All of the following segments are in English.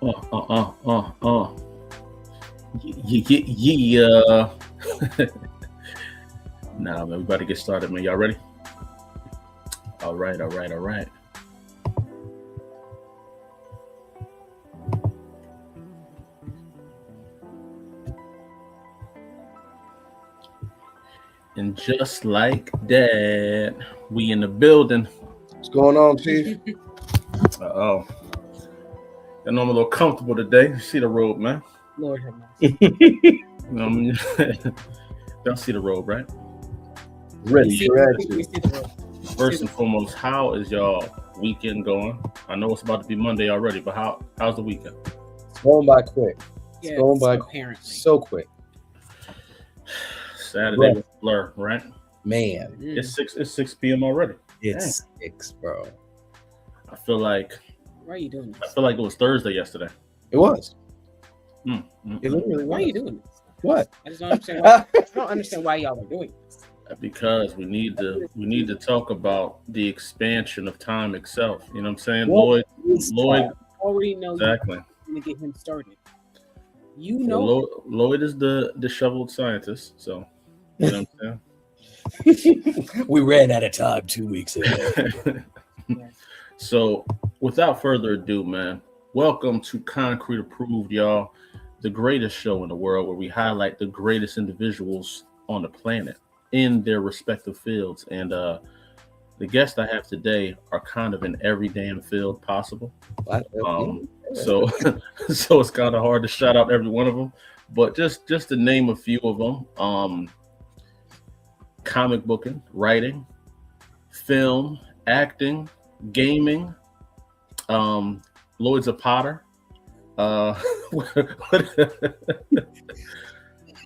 Yeah. Nah, man, we about to get started, man. Y'all ready? All right. And just like that, we in the building. What's going on, Chief? Oh, I know I'm a little comfortable today. You see the robe, man. Lord have mercy. Don't see the robe, right? Ready for action. First and foremost, how is y'all weekend going? I know it's about to be Monday already, but how's the weekend? It's going by quick. Yeah, It's going by apparently. so quick. Saturday was a blur, right? Man, It's 6 p.m. already. it's 6, bro. I feel like Why are you doing I this? feel like it was Thursday yesterday. It was. Mm, It literally Why are was. you doing this? What? I just don't understand why. I don't understand why y'all are doing this. Because we need to talk about the expansion of time itself. You know what I'm saying? What Lloyd, I already know exactly. you're going to get him started. You So know, Lloyd is the disheveled scientist. So you know what I'm We ran out of time 2 weeks ago. saying? So without further ado, man, welcome to Concrete Approved, y'all. The greatest show in the world where we highlight the greatest individuals on the planet in their respective fields. And the guests I have today are kind of in every damn field possible. So so it's kind of hard to shout out every one of them, but just to name a few of them: comic booking, writing, film, acting, gaming. Lloyd's a potter.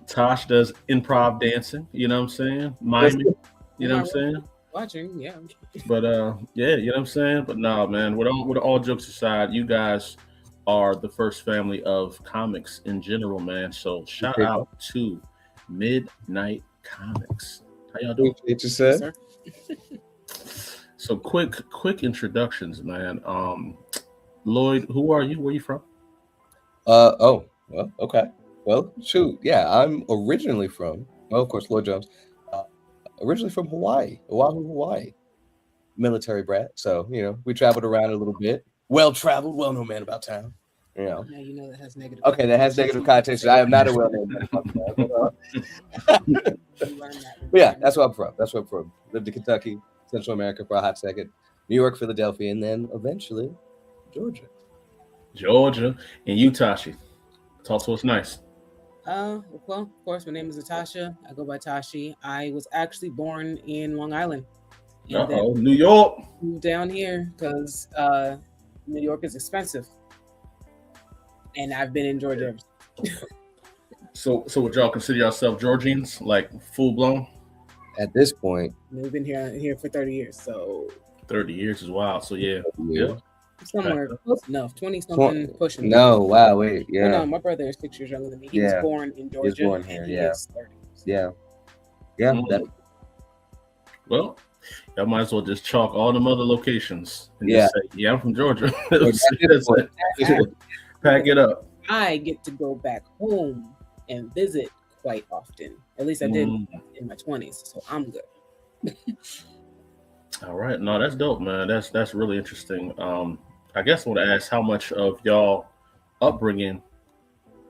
Tosh does improv dancing. You know what I'm saying? Miming. You know what I'm saying? watching, yeah. But yeah, you know what I'm saying. But no, man. With all jokes aside, you guys are the first family of comics in general, man. So shout out to Midnight Comics. How y'all doing? It just said. Sir. So quick introductions, man. Lloyd, who are you? Where you from? Well, okay. Well, shoot. Yeah, I'm originally from, well, of course, Lloyd Jones. Originally from Hawaii, Oahu, Hawaii. Military brat. So, we traveled around a little bit. Well-traveled, well-known man about town. Now you know that has negative. Okay, that has negative connotation. I am not a well-known man about town. You learn that. But yeah, that's where I'm from. Lived in Kentucky, Central America for a hot second, New York, Philadelphia, and then eventually Georgia. And you, Tashi. Talk to us nice. Well, of course, my name is Natasha. I go by Tashi. I was actually born in Long Island. And then New York. moved down here because New York is expensive. And I've been in Georgia ever since. So would y'all consider yourself Georgians, like full blown? At this point, We've been here for 30 years, so 30 years is wild. So yeah. somewhere close enough, 20-something pushing. No, wow, wait, Oh, yeah. no, my brother is 6 years younger than me. He was born in Georgia. He was born here, and he yeah. is 30. Yeah. Well, y'all might as well just chalk all them other locations and Yeah. just say, yeah, I'm from Georgia. At this point, Pack it up. I get to go back home and visit quite often. At least I did in my 20s, so I'm good. All right. No, that's dope, man. That's really interesting. I guess I want to ask how much of y'all upbringing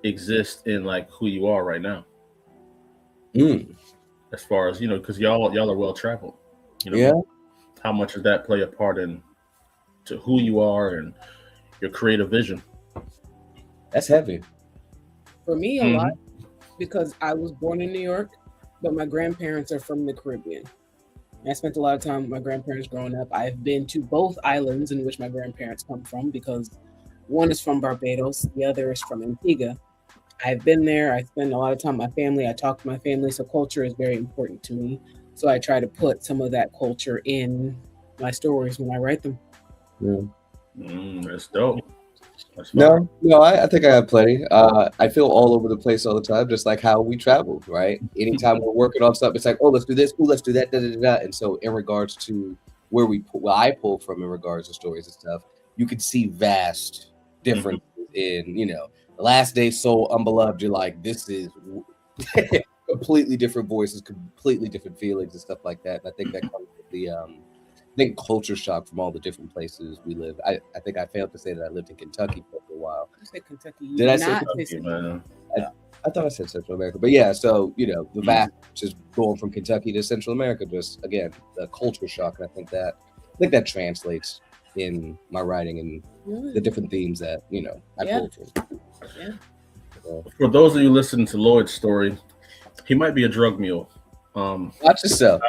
exists in like who you are right now. As far as, because y'all are well traveled. Yeah. How much does that play a part in to who you are and your creative vision? That's heavy. For me, a lot, because I was born in New York, but my grandparents are from the Caribbean. And I spent a lot of time with my grandparents growing up. I've been to both islands in which my grandparents come from, because one is from Barbados, the other is from Antigua. I've been there. I spend a lot of time with my family. I talk to my family, so culture is very important to me. So I try to put some of that culture in my stories when I write them. That's dope. No, I think I have plenty. I feel all over the place all the time, just like how we traveled, right? Anytime we're working on something, it's like, oh, let's do this, oh, let's do that, da, da, da, da. And so in regards to where I pull from in regards to stories and stuff, you can see vast differences in, the Last Day Soul, Unbeloved, you're like, this is completely different voices, completely different feelings and stuff like that. And I think that comes with the culture shock from all the different places we live. I think I failed to say that I lived in Kentucky for a while. You said Kentucky. Did I say Kentucky, man? I thought I said Central America, but yeah. So the vast just going from Kentucky to Central America, just again the culture shock, and I think that translates in my writing and the different themes that I pull from. Yeah. For those of you listening to Lloyd's story, he might be a drug mule. Watch yourself.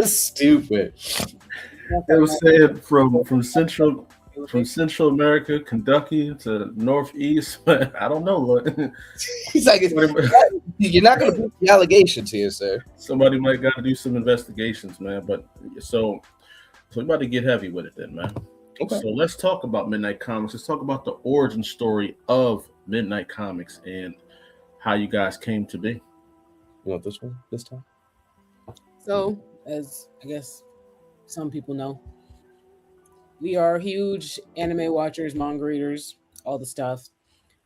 Stupid. They were saying from Central America, Kentucky to Northeast. I don't know, Lloyd. He's like, you're not going to put the allegations here, sir. Somebody might got to do some investigations, man. But so we're about to get heavy with it, then, man. Okay. So let's talk about Midnight Comics. Let's talk about the origin story of Midnight Comics and how you guys came to be. You want this one this time? So, as I guess some people know, we are huge anime watchers, manga readers, all the stuff.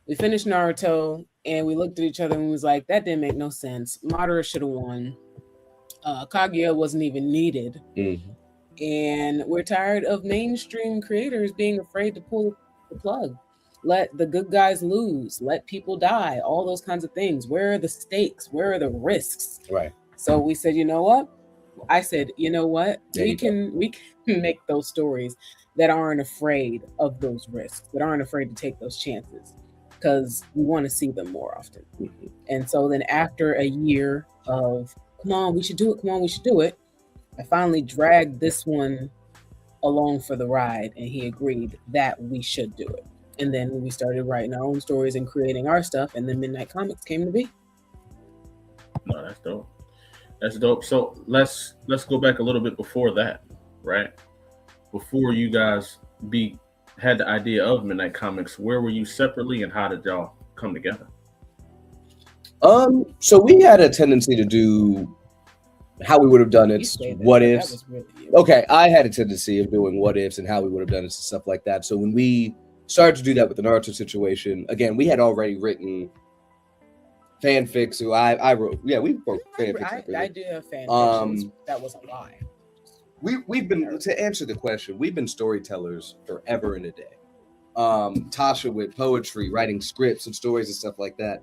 We finished Naruto and we looked at each other and was like, that didn't make no sense. Madara should have won. Kaguya wasn't even needed. Mm-hmm. And we're tired of mainstream creators being afraid to pull the plug. Let the good guys lose. Let people die. All those kinds of things. Where are the stakes? Where are the risks? Right. So we said, you know what? I said, you know what? We can make those stories that aren't afraid of those risks, that aren't afraid to take those chances, because we want to see them more often. Mm-hmm. And so then after a year of, come on, we should do it. Come on, we should do it. I finally dragged this one along for the ride, and he agreed that we should do it. And then we started writing our own stories and creating our stuff, and then Midnight Comics came to be. No, that's dope. That's dope. So let's go back a little bit before that, right? Before you guys had the idea of Midnight Comics, where were you separately, and how did y'all come together? So we had a tendency to do how we would have done it, what ifs. Okay, I had a tendency of doing what ifs and how we would have done it and stuff like that. So when we started to do that with the Naruto situation, again, we had already written fanfics. So I wrote, we wrote fanfics. I do have fanfics. That was a lie. We've been, to answer the question, we've been storytellers forever and a day. Tasha with poetry, writing scripts and stories and stuff like that.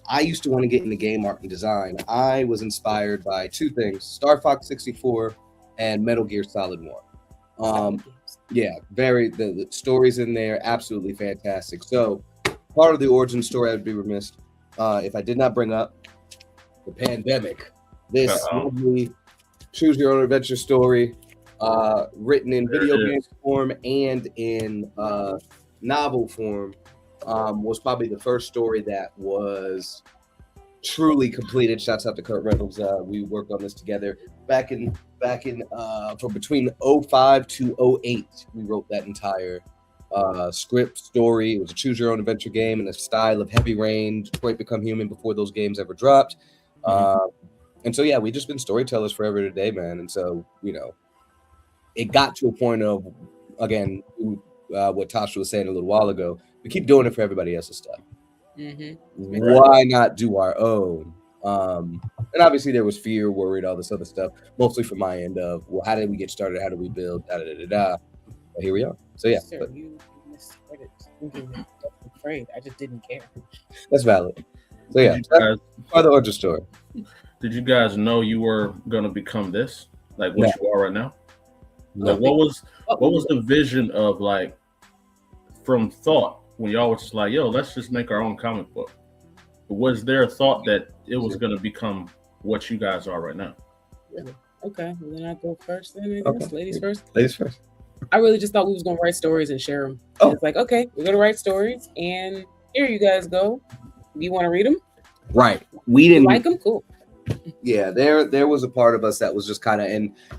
I used to want to get into game art and design. I was inspired by two things: Star Fox 64 and Metal Gear Solid 1. The stories in there, absolutely fantastic. So part of the origin story, I would be remiss if I did not bring up the pandemic. This lovely choose your own adventure story, written in video game form and in novel form, was probably the first story that was truly completed. Shouts out to Kurt Reynolds. We worked on this together back in from between 05 to 08. We wrote that entire script story. It was a choose your own adventure game in the style of Heavy Rain, Detroit Become Human, before those games ever dropped. And so we just been storytellers forever today, man. And so it got to a point of, again, what Tasha was saying a little while ago, we keep doing it for everybody else's stuff. Why not do our own? And obviously there was fear, worried, all this other stuff, mostly from my end of, well, how did we get started? How do we build? But here we are. So Sir, you misread it. Thinking I was afraid. I just didn't care. That's valid. So that's part of the origin story. Did you guys know you were gonna become this, like what you are right now? Like, what was the vision of, like, from thought when y'all was just like, yo, let's just make our own comic book? Was there a thought that it was gonna become what you guys are right now? Okay, well, then I go first. Then I guess. Ladies first. Ladies first. I really just thought we was gonna write stories and share them. It's like, okay, we're gonna write stories, and here you guys go. Do you want to read them? Right. We didn't like them. Cool. Yeah, there was a part of us that was just kind of,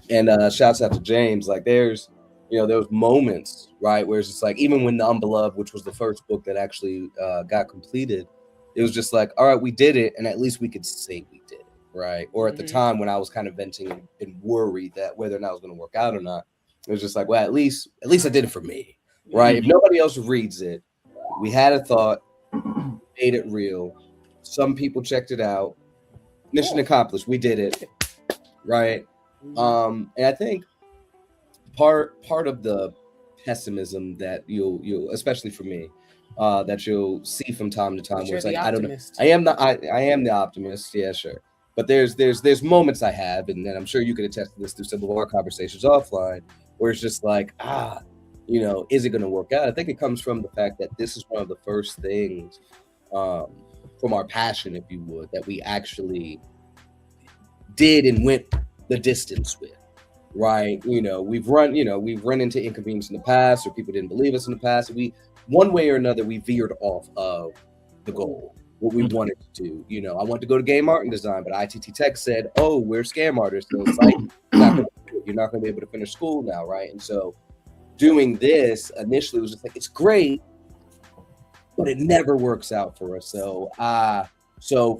and shouts out to James. Like, there was moments, right, where it's just like, even when the Unbeloved, which was the first book that actually got completed, it was just like, all right, we did it, and at least we could say we did it, right? Or at the time when I was kind of venting and worried that whether or not it was going to work out or not, It was just like, well, at least I did it for me, right? If nobody else reads it, we had a thought, made it real. Some people checked it out. Mission accomplished. We did it, right? And I think part of the pessimism that you'll especially for me, that you'll see from time to time, where it's like, I don't know, I am the optimist, yeah, sure. But there's moments I have, and then I'm sure you can attest to this through some of our conversations offline, where it's just like, is it going to work out? I think it comes from the fact that this is one of the first things, from our passion, if you would, that we actually did and went the distance with, right? We've run into inconvenience in the past, or people didn't believe us in the past. One way or another, we veered off of the goal, what we wanted to do. I wanted to go to game art and design, but ITT Tech said, oh, we're scam artists, so it's like, you're not going to be able to finish school now, right? And so doing this initially was just like, it's great, but it never works out for us. So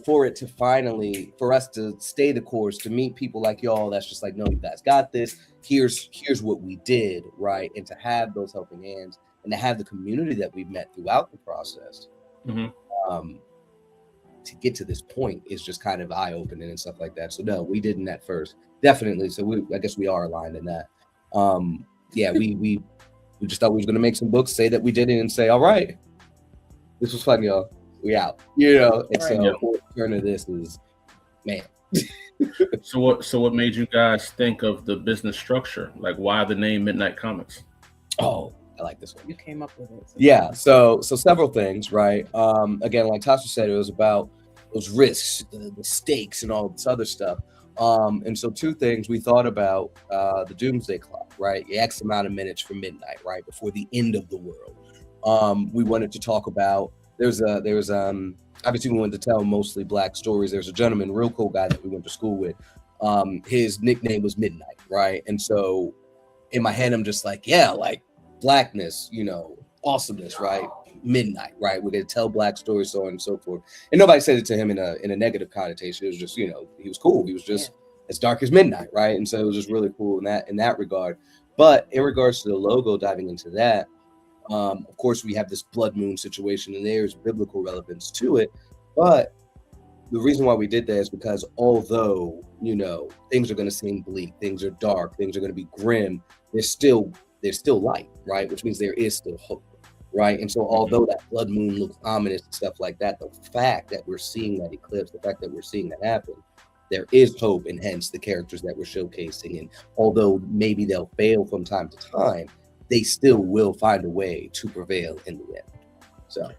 for us to stay the course, to meet people like y'all, that's just like, no, you guys got this. Here's what we did, right? And to have those helping hands, and to have the community that we've met throughout the process, to get to this point is just kind of eye-opening and stuff like that. So no, we didn't at first, definitely. So I guess we are aligned in that. We just thought we was going to make some books, say that we did it, and say, all right, this was fun, y'all. We out, And so the turn of this is, man. So what made you guys think of the business structure? Like, why the name Midnightcomics? Oh, I like this one. You came up with it. Yeah. So several things, right? Again, like Tasha said, it was about those risks, the stakes, and all this other stuff. And so two things we thought about: the doomsday clock, right? X amount of minutes from midnight, right before the end of the world. We wanted to talk about. There's obviously we wanted to tell mostly Black stories. There's a gentleman, real cool guy that we went to school with. His nickname was Midnight, right? And so in my head, I'm just like, yeah, like Blackness, awesomeness, right? Midnight, right? We're gonna tell Black stories, so on and so forth. And nobody said it to him in a negative connotation. It was just, he was cool. He was just as dark as midnight, right? And so it was just really cool in that regard. But in regards to the logo, diving into that, of course, we have this blood moon situation, and there's biblical relevance to it. But the reason why we did that is because although, things are going to seem bleak, things are dark, things are going to be grim, there's still light, right? Which means there is still hope, right? And so although that blood moon looks ominous and stuff like that, the fact that we're seeing that eclipse, the fact that we're seeing that happen, there is hope, and hence the characters that we're showcasing. And although maybe they'll fail from time to time, they still will find a way to prevail in the end. So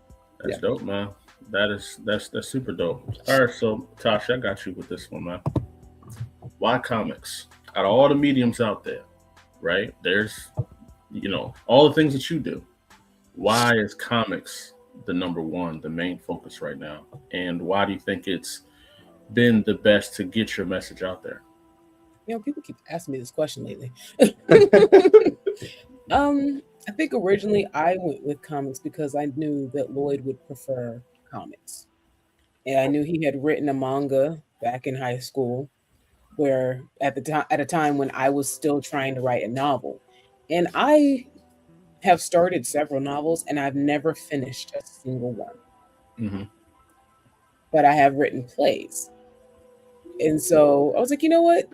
that's dope, man. That's super dope. All right, so Tasha, I got you with this one, man. Why comics? Out of all the mediums out there, right? There's, all the things that you do. Why is comics the number one, the main focus right now? And why do you think it's been the best to get your message out there? People keep asking me this question lately. I think originally I went with comics because I knew that Lloyd would prefer comics. And I knew he had written a manga back in high school, where at a time when I was still trying to write a novel. And I have started several novels, and I've never finished a single one. Mm-hmm. But I have written plays. And so I was like, you know what?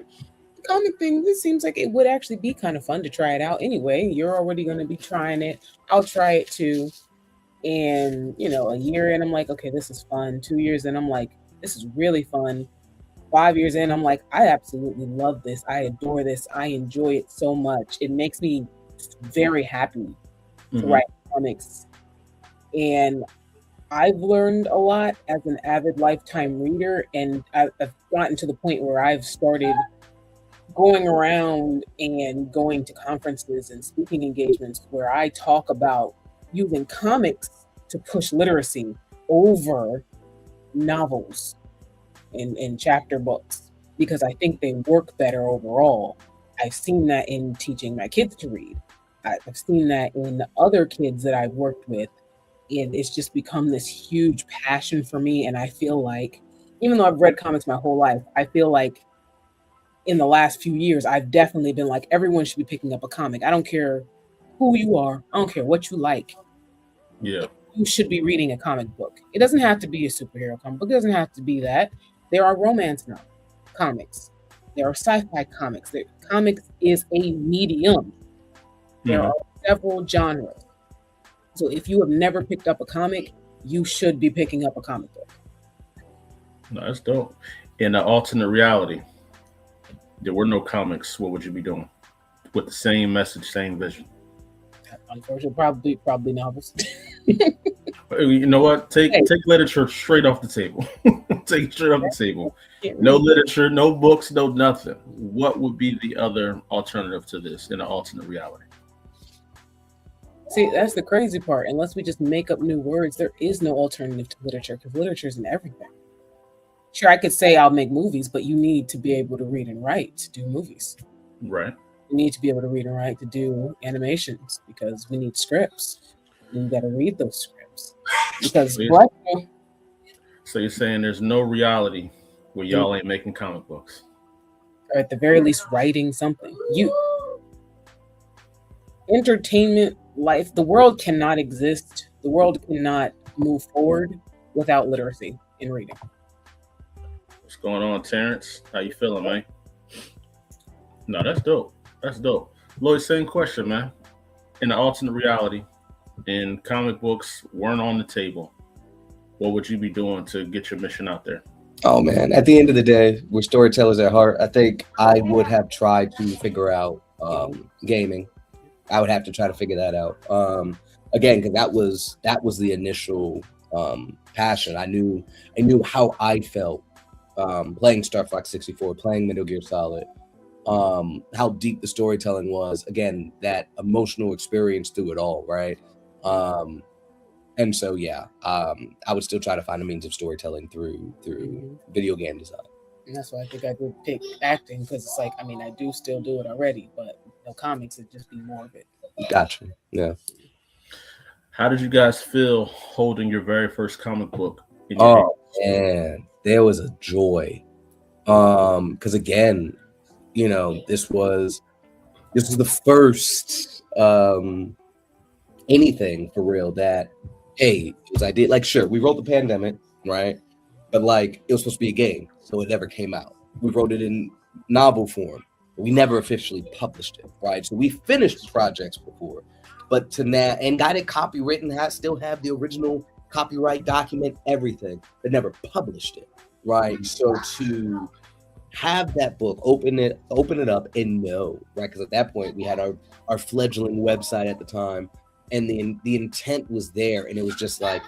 Comic thing, this seems like it would actually be kind of fun to try it out anyway. You're already going to be trying it. I'll try it too. And, a year in, I'm like, okay, this is fun. 2 years in, I'm like, this is really fun. 5 years in, I'm like, I absolutely love this. I adore this. I enjoy it so much. It makes me very happy to write comics. And I've learned a lot as an avid lifetime reader. And I've gotten to the point where I've started going around and going to conferences and speaking engagements where I talk about using comics to push literacy over novels and chapter books, because I think they work better overall. I've seen that in teaching my kids to read. I've seen that in other kids that I've worked with, and it's just become this huge passion for me. And I feel like, even though I've read comics my whole life, I feel like in the last few years, I've definitely been like, everyone should be picking up a comic. I don't care who you are. I don't care what you like. Yeah. You should be reading a comic book. It doesn't have to be a superhero comic book. It doesn't have to be that. There are romance comics. There are sci-fi comics. Comics is a medium. There are several genres. So if you have never picked up a comic, you should be picking up a comic book. No, that's dope. In an alternate reality, there were no comics. What would you be doing with the same message, same vision? Unfortunately, probably novels. You know what? Take literature straight off the table. Take it straight off the table. No literature, no books, no nothing. What would be the other alternative to this in an alternate reality? See, that's the crazy part. Unless we just make up new words, there is no alternative to literature because literature is in everything. Sure, I could say I'll make movies, but you need to be able to read and write to do movies. Right. You need to be able to read and write to do animations because we need scripts. You got to read those scripts because So you're saying there's no reality where y'all ain't making comic books, or at the very least writing something. Entertainment life, the world cannot exist. The world cannot move forward without literacy in reading. What's going on, Terrence? How you feeling, man? No, that's dope. That's dope. Lloyd, same question, man. In an alternate reality, and comic books weren't on the table, what would you be doing to get your mission out there? Oh man, at the end of the day, we're storytellers at heart. I think I would have tried to figure out gaming. I would have to try to figure that out. Again, because that was the initial passion. I knew how I felt playing Star Fox 64, playing Metal Gear Solid, how deep the storytelling was. Again, that emotional experience through it all, right? And so, yeah, I would still try to find a means of storytelling through video game design. And that's why I think I did pick acting because it's like, I mean, I do still do it already, but comics would just be more of it. Gotcha. Yeah. How did you guys feel holding your very first comic book? Man, there was a joy. Because again, this was the first anything for real that, hey, it was idea. Like, sure, we wrote The Pandemic, right? But like, it was supposed to be a game, so it never came out. We wrote it in novel form, but we never officially published it, right? So we finished projects before, but to now and got it copywritten, still have the original copyright document, everything, but never published it, right? So to have that book, open it up and know, right? Because at that point we had our fledgling website at the time, and the intent was there, and it was just like,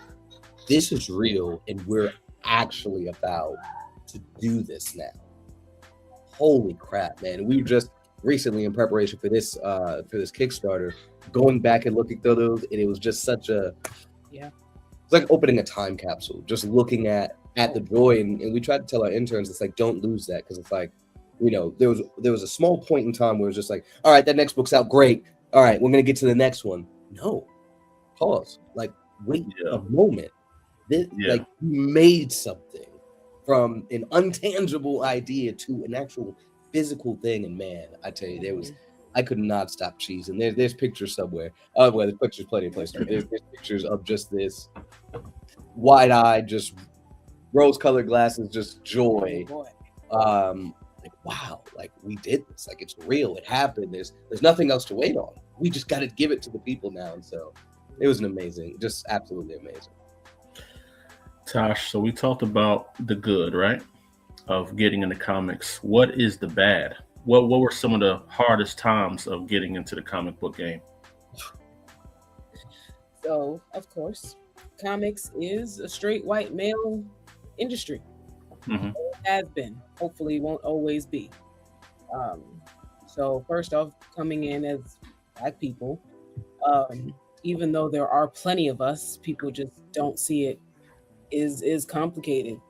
this is real, and we're actually about to do this now. Holy crap, man. We were just recently in preparation for this Kickstarter, going back and looking through those, and it was just such a it's like opening a time capsule, just looking at the joy, and we tried to tell our interns, it's like, don't lose that, because it's like, there was a small point in time where it was just like, all right, that next book's out, great, all right, we're gonna get to the next one. No, pause, like, wait a moment. Like, you made something from an untangible idea to an actual physical thing, and man, I tell you, I could not stop cheesing. There's pictures somewhere. Well, there's pictures plenty of places. There's pictures of just this wide-eyed, just rose-colored glasses, just joy. Like, wow, like, we did this. Like, it's real. It happened. There's nothing else to wait on. We just got to give it to the people now. And so it was just absolutely amazing. Tosh, so we talked about the good, right, of getting into comics. What is the bad? What were some of the hardest times of getting into the comic book game? So, of course, comics is a straight white male industry. Mm-hmm. It has been. Hopefully, won't always be. So, first off, coming in as Black people, even though there are plenty of us, people just don't see it. Is complicated.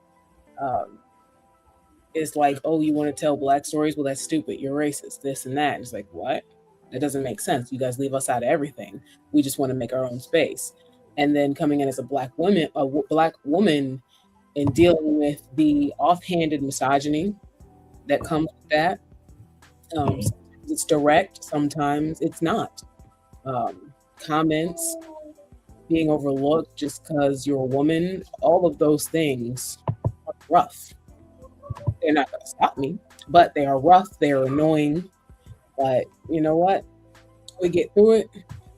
It's like, oh, you want to tell Black stories? Well, that's stupid. You're racist. This and that. It's like, what? That doesn't make sense. You guys leave us out of everything. We just want to make our own space. And then coming in as a Black woman, and dealing with the offhanded misogyny that comes with that, Sometimes it's direct, sometimes it's not. Comments being overlooked just because you're a woman, all of those things are rough. They're not going to stop me, but they are rough, they're annoying. But you know what? We get through it,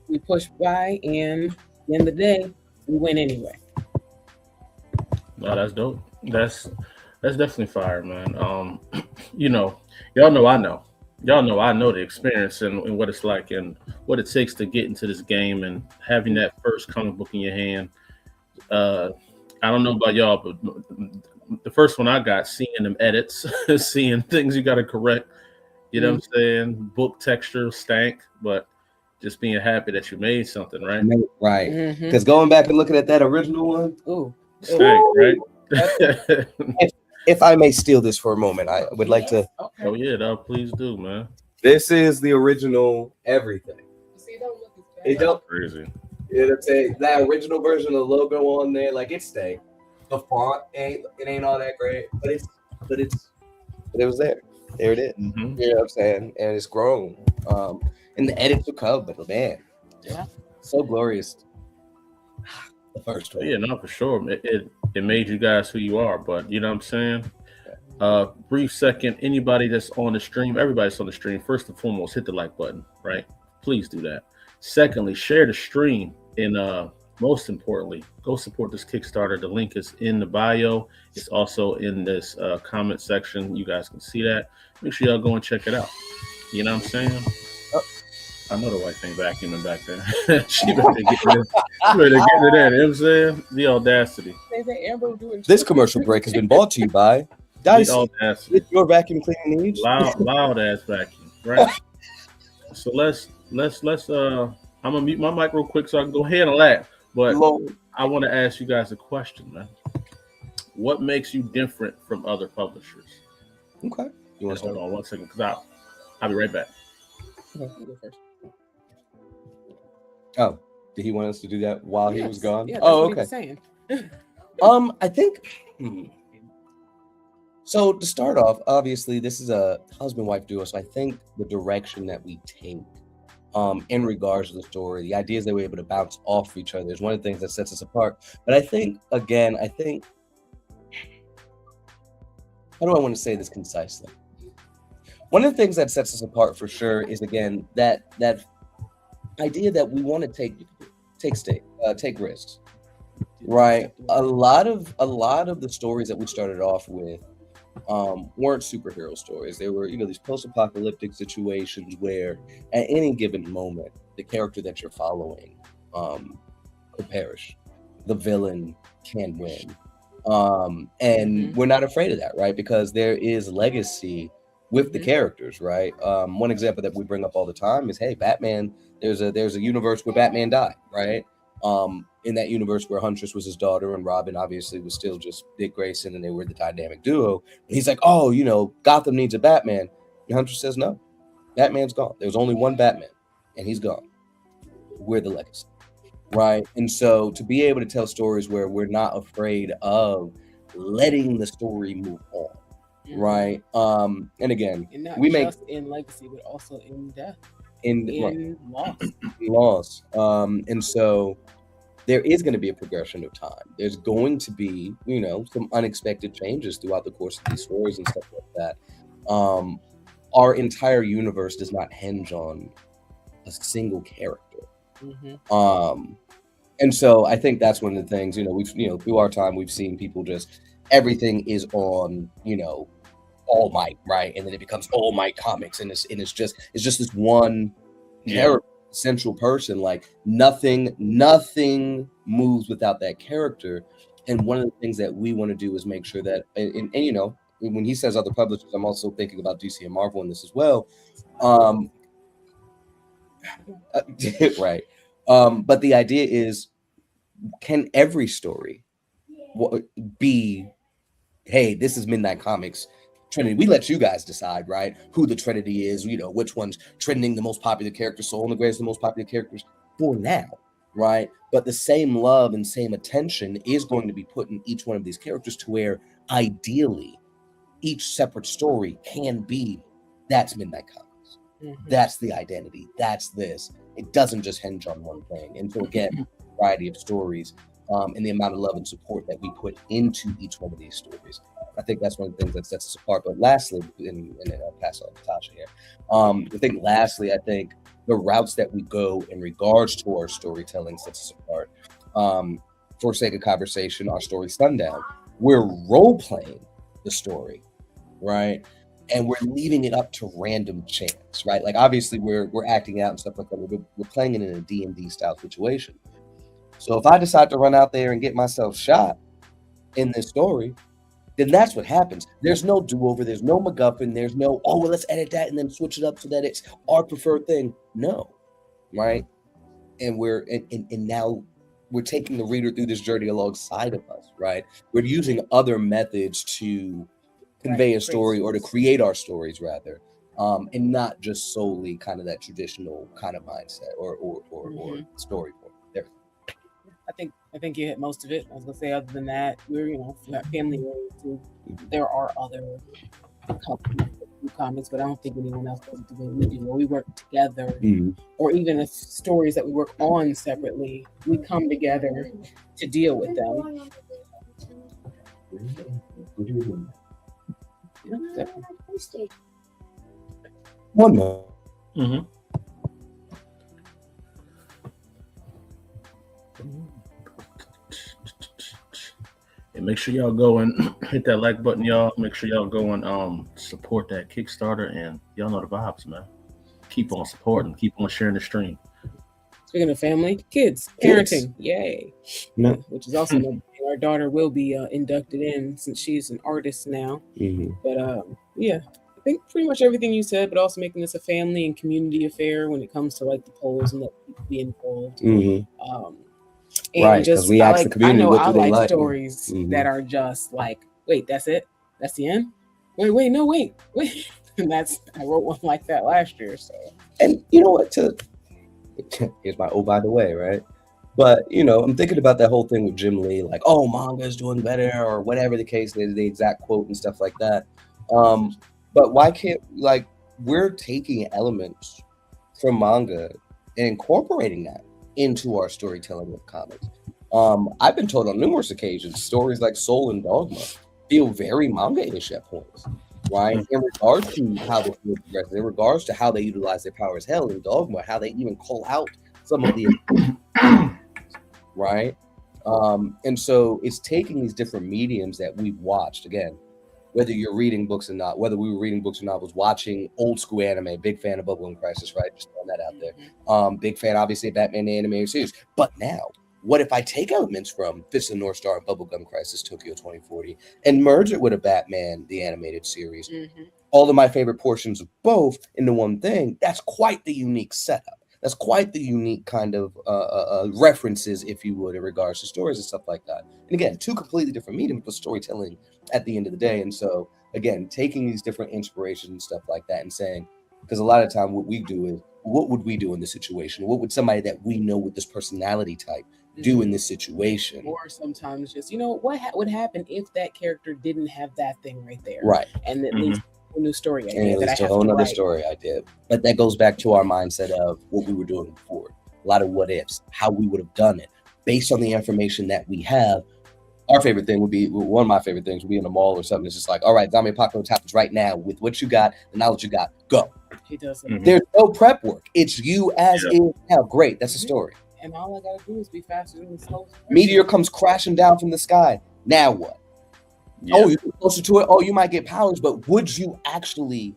we push by, and at the end of the day, we win anyway. No, that's dope. That's definitely fire, man. You know, y'all know I know. Y'all know I know the experience and what it's like and what it takes to get into this game and having that first comic book in your hand. Uh, I don't know about y'all, but the first one I got, seeing them edits, seeing things you got to correct, you know what I'm saying? Book texture stank, but just being happy that you made something, right? Right. Because going back and looking at that original one, stank, right? if I may steal this for a moment, I would like to. Okay. Oh yeah, no, please do, man. This is the original everything. See, don't look as bad. It don't. Crazy. You know what I'm saying? That original version of the logo on there, like it stayed. The font ain't all that great, but it was there. There it is. You know what I'm saying? And it's grown. And the edits will come, but man, so glorious. The first one. Yeah, no, for sure. It made you guys who you are, but you know what I'm saying? Brief second, anybody that's on the stream, everybody's on the stream, first and foremost, hit the like button, right? Please do that. Secondly, share the stream, and most importantly, go support this Kickstarter. The link is in the bio. It's also in this comment section. You guys can see that. Make sure y'all go and check it out. You know what I'm saying? I know the white thing vacuuming back there. She better get it. She better get it in. You know what I'm saying? The audacity. This commercial break has been brought to you by Dice. With your vacuum cleaning needs. Loud ass vacuum, right? So let's I'm gonna mute my mic real quick so I can go ahead and laugh. But I want to ask you guys a question, man. What makes you different from other publishers? Okay. You want to hold on one second, because I'll be right back. Okay, you go first. Oh, did he want us to do that while he was gone? Yeah, that's what he was saying. I think. So to start off, obviously this is a husband-wife duo, so I think the direction that we take, in regards to the story, the ideas that we're able to bounce off each other is one of the things that sets us apart. But I think, again, how do I want to say this concisely? One of the things that sets us apart for sure is, again, that idea that we want to take risks, right? A lot of the stories that we started off with weren't superhero stories. They were, these post-apocalyptic situations where at any given moment, the character that you're following could perish. The villain can win. And we're not afraid of that, right? Because there is legacy with the characters, right? One example that we bring up all the time is, hey, Batman, there's a universe where Batman died, right? In that universe where Huntress was his daughter and Robin obviously was still just Dick Grayson, and they were the dynamic duo. And he's like, oh, Gotham needs a Batman. And Huntress says, no, Batman's gone. There was only one Batman, and he's gone. We're the legacy, right? And so to be able to tell stories where we're not afraid of letting the story move on, right? And again, and not we just in legacy, but also in death, in loss. And so there is going to be a progression of time. There's going to be, some unexpected changes throughout the course of these stories and stuff like that. Our entire universe does not hinge on a single character. And so I think that's one of the things, we've, through our time, we've seen people just, everything is on, All Might, right? And then it becomes All Might Comics, and it's just this one character, central person. Like nothing moves without that character. And one of the things that we want to do is make sure that, and when he says other publishers, I'm also thinking about DC and Marvel in this as well. Right. But the idea is, can every story be, hey, this is Midnight Comics Trinity? We let you guys decide, right? Who the Trinity is, which one's trending, the most popular character, Soul and the Greatest, the most popular characters for now, right? But the same love and same attention is going to be put in each one of these characters to where ideally each separate story can be That's Midnight Comics. That's the identity. That's this. It doesn't just hinge on one thing. And so again, variety of stories, and the amount of love and support that we put into each one of these stories. I think that's one of the things that sets us apart. But lastly, and I'll pass on to Tasha here. I think the routes that we go in regards to our storytelling sets us apart. For sake of conversation, our story Sundown, we're role playing the story, right? And we're leaving it up to random chance, right? Like obviously we're acting out and stuff like that. We're playing it in a D&D style situation. So if I decide to run out there and get myself shot in this story, then that's what happens. There's no do-over. There's no MacGuffin. There's no, oh, well, let's edit that and then switch it up so that it's our preferred thing. No, right? And now we're taking the reader through this journey alongside of us, right? We're using other methods to convey a story or to create our stories rather, and not just solely kind of that traditional kind of mindset or story form. There. I think you hit most of it. I was gonna say, other than that, we're family oriented. There are other comics, but I don't think anyone else does it the way we do. Where we work together, or even if stories that we work on separately, we come together to deal with them. One more. And make sure y'all go and hit that like button, y'all. Make sure y'all go and support that Kickstarter, and y'all know the vibes, man. Keep on supporting, keep on sharing the stream. Speaking of family, kids, parenting, yay! No. Which is also our daughter will be inducted in since she's an artist now. But yeah, I think pretty much everything you said, but also making this a family and community affair when it comes to like the polls and let people be involved. And right, because we ask the community what do they like. Stories that are just like, wait, that's it? That's the end? Wait, no, wait. And I wrote one like that last year. So, and you know what? Here's my by the way, right? But I'm thinking about that whole thing with Jim Lee, like, oh, manga is doing better, or whatever the case is, the exact quote and stuff like that. But why can't we're taking elements from manga and incorporating that into our storytelling with comics. I've been told on numerous occasions, stories like Soul and Dogma feel very manga-ish at points, right? In regards to how the story progresses, in regards to how they utilize their powers. Hell, in Dogma, how they even call out some of the right? And so it's taking these different mediums that we've watched, again, whether you're reading books or not, whether we were reading books or not, was watching old school anime, big fan of Bubblegum Crisis, right? Just throwing that out there. Big fan, obviously, of Batman the animated series. But now, what if I take elements from Fist of the North Star and Bubblegum Crisis Tokyo 2040 and merge it with a Batman the animated series? All of my favorite portions of both into one thing. That's quite the unique setup. That's quite the unique kind of references, if you would, in regards to stories and stuff like that. And again, two completely different mediums, but storytelling at the end of the day. And so, again, taking these different inspirations and stuff like that and saying, because a lot of time what we do is, what would we do in this situation? What would somebody that we know with this personality type do in this situation? Or sometimes just, what would happen if that character didn't have that thing right there? Right. And it leads to a new story idea. And it leads to a whole other story idea. But that goes back to our mindset of what we were doing before. A lot of what ifs, how we would have done it based on the information that we have. Our favorite thing would be, one of my favorite things would be in a mall or something. It's just like, all right, zombie apocalypse happens right now with what you got, the knowledge you got, go. He does. There's no prep work. It's you as is now. Great. That's a story. And all I gotta do is be faster than the slow. Meteor comes crashing down from the sky. Now what? Yeah. Oh, you get closer to it. Oh, you might get powers, but would you actually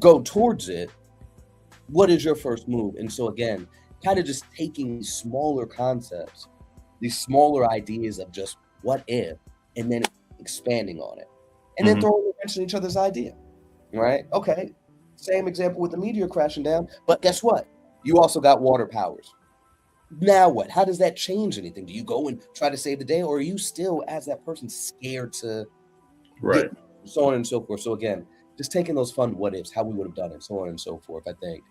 go towards it? What is your first move? And so again, kind of just taking these smaller concepts, these smaller ideas of just what if, and then expanding on it, and then throwing a wrench in each other's idea, right? Okay, same example with the meteor crashing down, but guess what? You also got water powers. Now what? How does that change anything? Do you go and try to save the day, or are you still, as that person, scared to right? So on and so forth. So again, just taking those fun what ifs, how we would have done it, so on and so forth. I think.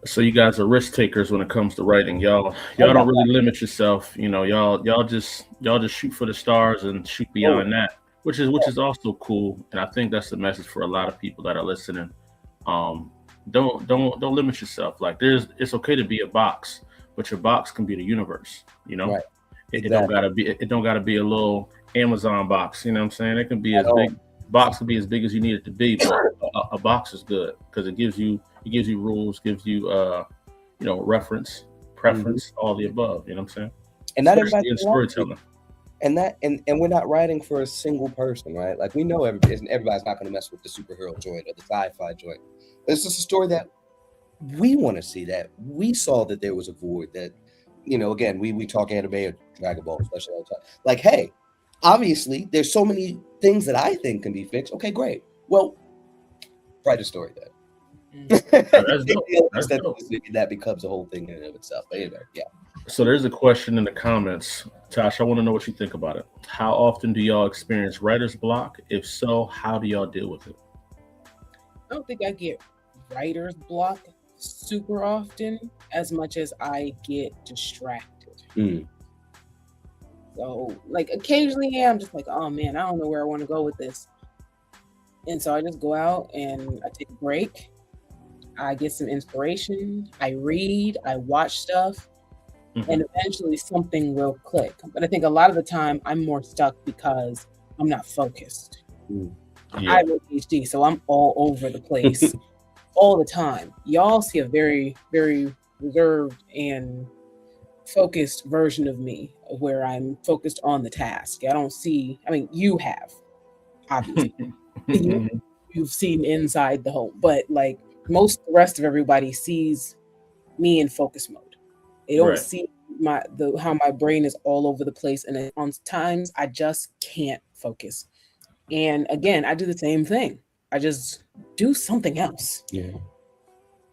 So you guys are risk takers when it comes to writing. Y'all don't really limit yourself. Y'all just shoot for the stars and shoot beyond that, which is also cool. And I think that's the message for a lot of people that are listening. Don't limit yourself. Like it's okay to be a box, but your box can be the universe. You know, Right. it Exactly. don't gotta be a little Amazon box. You know what I'm saying? It can be At as all. big. Box can be as big as you need it to be, but a box is good because it gives you rules, gives you reference, preference, all the above. You know what I'm saying? And not Especially everybody in can write. storytelling. And we're not writing for a single person, right? Like we know everybody's not going to mess with the superhero joint or the sci-fi joint. It's just a story that we want to see, that we saw that there was a void, that again, we talk anime or Dragon Ball especially all the time. Like, hey, obviously there's so many things that I think can be fixed. Okay, great. Well, write a story then. That's dope. That's dope. That becomes a whole thing in and of itself. But anyway, yeah. So there's a question in the comments. Tash, I want to know what you think about it. How often do y'all experience writer's block? If so, how do y'all deal with it? I don't think I get writer's block super often as much as I get distracted. So, like, occasionally, yeah, I'm just like, oh man, I don't know where I want to go with this. And so I just go out and I take a break. I get some inspiration. I read, I watch stuff, and eventually something will click. But I think a lot of the time I'm more stuck because I'm not focused. I have ADHD, so I'm all over the place all the time. Y'all see a very, very reserved and focused version of me where I'm focused on the task. I don't see, I mean, you have, obviously. You've seen inside the home, but like most the rest of everybody sees me in focus mode. They don't see how my brain is all over the place, and on times I just can't focus. And again, I do the same thing. I just do something else. Yeah.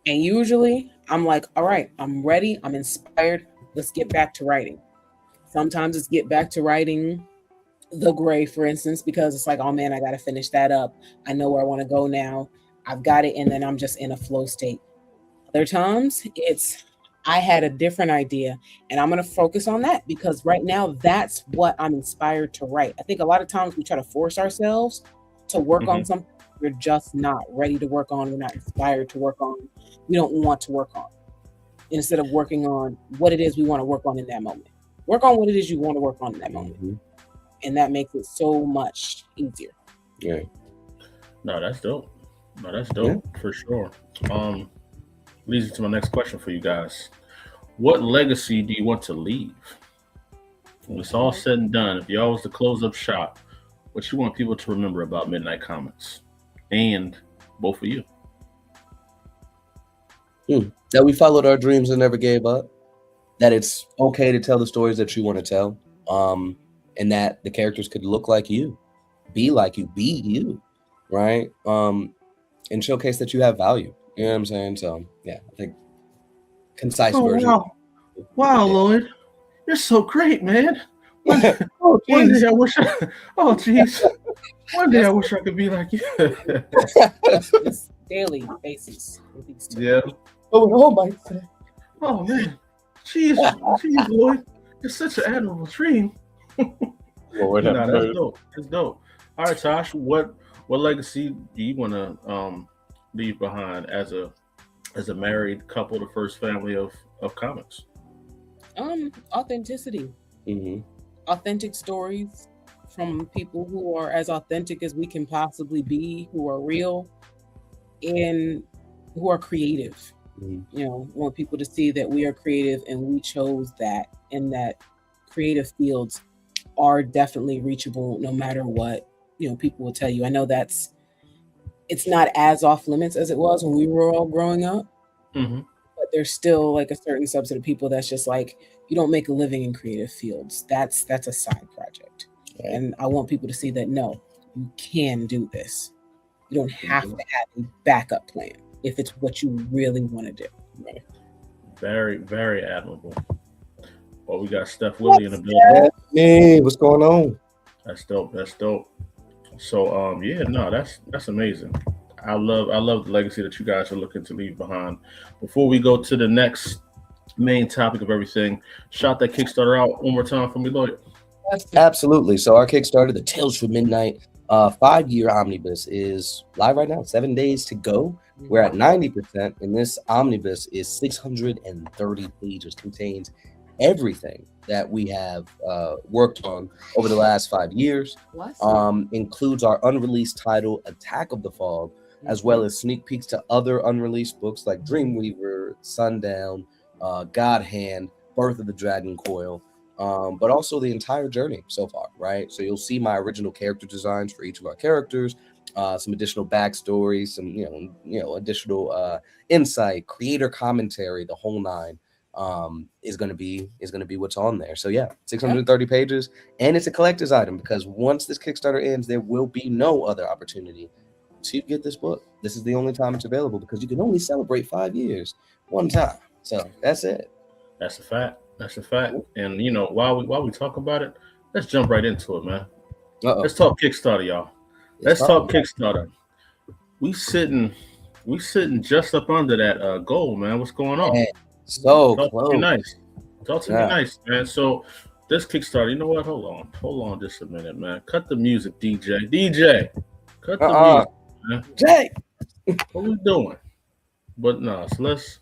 And usually I'm like, all right, I'm ready. I'm inspired. Let's get back to writing. Sometimes it's get back to writing The Gray, for instance, because it's like, oh man, I got to finish that up. I know where I want to go now. I've got it. And then I'm just in a flow state. Other times it's, I had a different idea and I'm going to focus on that because right now that's what I'm inspired to write. I think a lot of times we try to force ourselves to work on something we're just not ready to work on. We're not inspired to work on. We don't want to work on, instead of working on what it is we want to work on in that moment. Work on what it is you want to work on in that moment. And that makes it so much easier. Yeah. No, that's dope. For sure. Leads me to my next question for you guys. What legacy do you want to leave? When it's all said and done, if y'all was to close up shop, what you want people to remember about Midnight Comics? And both of you. That we followed our dreams and never gave up. That it's okay to tell the stories that you want to tell. And that the characters could look like you, be like you, be you, right? And showcase that you have value. You know what I'm saying? So yeah, I think concise version. Wow, Lloyd, you're so great, man. One day I wish I could be like you. It's daily basis with these two. Yeah. Oh my God. Oh man. Jeez, Lloyd. It's such an admirable dream. That's dope. That's dope. All right, Tosh, what legacy do you want to leave behind as a married couple, the first family of comics? Authenticity. Authentic stories from people who are as authentic as we can possibly be, who are real and who are creative. You know, want people to see that we are creative and we chose that, and that creative fields are definitely reachable no matter what, people will tell you. I know it's not as off limits as it was when we were all growing up, but there's still like a certain subset of people that's just like, you don't make a living in creative fields. That's a side project. Right. And I want people to see that, no, you can do this. You don't have to have a backup plan if it's what you really want to do. Right. Very, very admirable. Well, we got Steph Willie in the building. Hey, what's going on? That's dope. So, that's amazing. I love the legacy that you guys are looking to leave behind. Before we go to the next main topic of everything, shout that Kickstarter out one more time for me, Lloyd. Absolutely. So our Kickstarter, the Tales from Midnight 5-year omnibus, is live right now. 7 days to go. We're at 90%, and this omnibus is 630 pages, contains everything that we have worked on over the last 5 years. Includes our unreleased title, Attack of the Fog, as well as sneak peeks to other unreleased books like Dreamweaver, Sundown, God Hand, Birth of the Dragon Coil, but also the entire journey so far, right? So you'll see my original character designs for each of our characters, some additional backstories, some additional insight, creator commentary, the whole nine is going to be what's on there. So yeah, 630 pages, and it's a collector's item because once this Kickstarter ends, there will be no other opportunity to get this book. This is the only time it's available because you can only celebrate 5 years one time. So that's it. That's a fact. That's a fact. And while we talk about it, let's jump right into it, man. Let's talk Kickstarter, y'all. Let's talk Kickstarter. We sitting just up under that goal, man. What's going on? Man, so Talk close. to me nice. Talk to me nice, man. So this Kickstarter, you know what? Hold on just a minute, man. Cut the music, DJ. Cut the music, man. Jay, what we doing? But no, so let's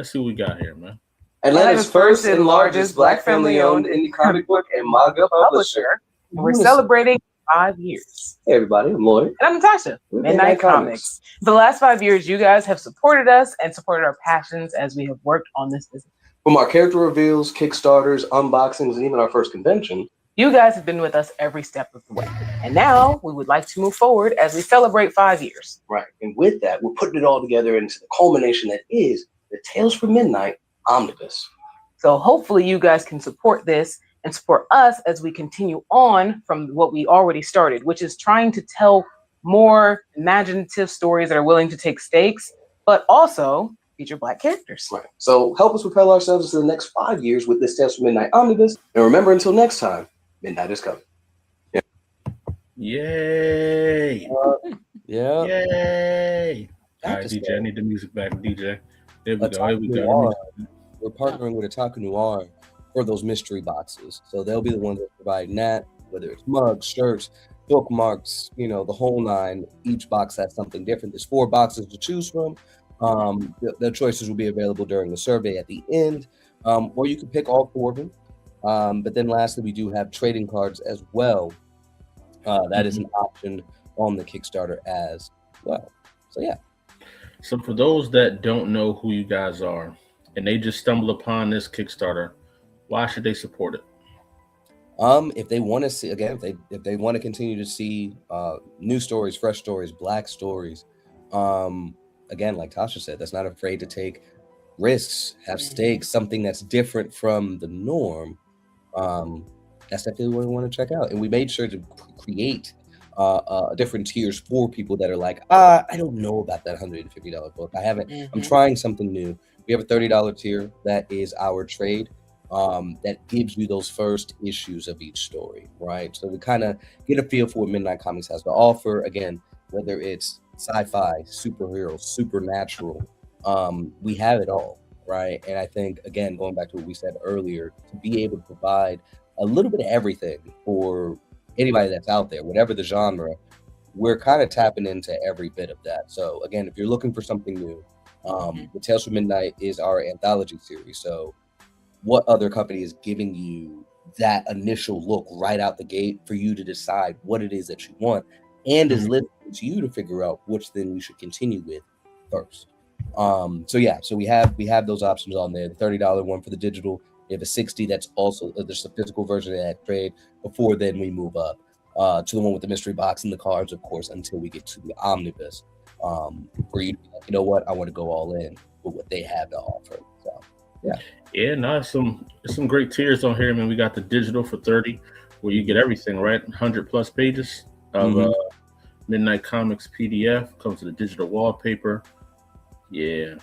see what we got here, man. Atlanta's first and largest Black family-owned indie comic book and manga publisher. We're celebrating 5 years. Hey everybody, I'm Lloyd. And I'm Natasha. Midnight Comics. For the last 5 years, you guys have supported us and supported our passions as we have worked on this business. From our character reveals, Kickstarters, unboxings, and even our first convention, you guys have been with us every step of the way. And now we would like to move forward as we celebrate 5 years. Right. And with that, we're putting it all together into the culmination that is the Tales from Midnight Omnibus. So hopefully you guys can support this and support us as we continue on from what we already started, which is trying to tell more imaginative stories that are willing to take stakes, but also feature Black characters. Right. So help us propel ourselves into the next 5 years with this Tales from Midnight Omnibus. And remember, until next time, Midnight is coming. Yeah. Yay! Yeah. Yay! All right, DJ, I need the music back, DJ. There we go. Here we go. We're partnering with Otaku Noir for those mystery boxes. So they'll be the ones that provide that, whether it's mugs, shirts, bookmarks, the whole nine. Each box has something different. There's 4 boxes to choose from. The choices will be available during the survey at the end, or you can pick all 4 of them. But then lastly, we do have trading cards as well. That is an option on the Kickstarter as well. So yeah. So for those that don't know who you guys are and they just stumble upon this Kickstarter, why should they support it? If they want to see, again, if they want to continue to see new stories, fresh stories, Black stories, again, like Tasha said, that's not afraid to take risks, have stakes, something that's different from the norm. That's definitely what we want to check out. And we made sure to create different tiers for people that are like, I don't know about that $150 book. I haven't. I'm trying something new. We have a $30 tier that is our trade. That gives you those first issues of each story, right? So we kind of get a feel for what Midnight Comics has to offer. Again, whether it's sci-fi, superhero, supernatural, we have it all, right? And I think, again, going back to what we said earlier, to be able to provide a little bit of everything for anybody that's out there, whatever the genre, we're kind of tapping into every bit of that. So again, if you're looking for something new, the Tales from Midnight is our anthology series. So what other company is giving you that initial look right out the gate for you to decide what it is that you want, and is listening to you to figure out which thing you should continue with first. So we have those options on there. The $30 one for the digital. We have a $60 that's also there's a physical version of that trade. Before then we move up to the one with the mystery box and the cards, of course, until we get to the omnibus. For you to be like, you know what, I want to go all in with what they have to offer. So yeah, no, some great tiers on here. I mean, we got the digital for $30, where you get everything, right? 100+ pages of Midnight Comics PDF. Comes with a digital wallpaper. Yeah,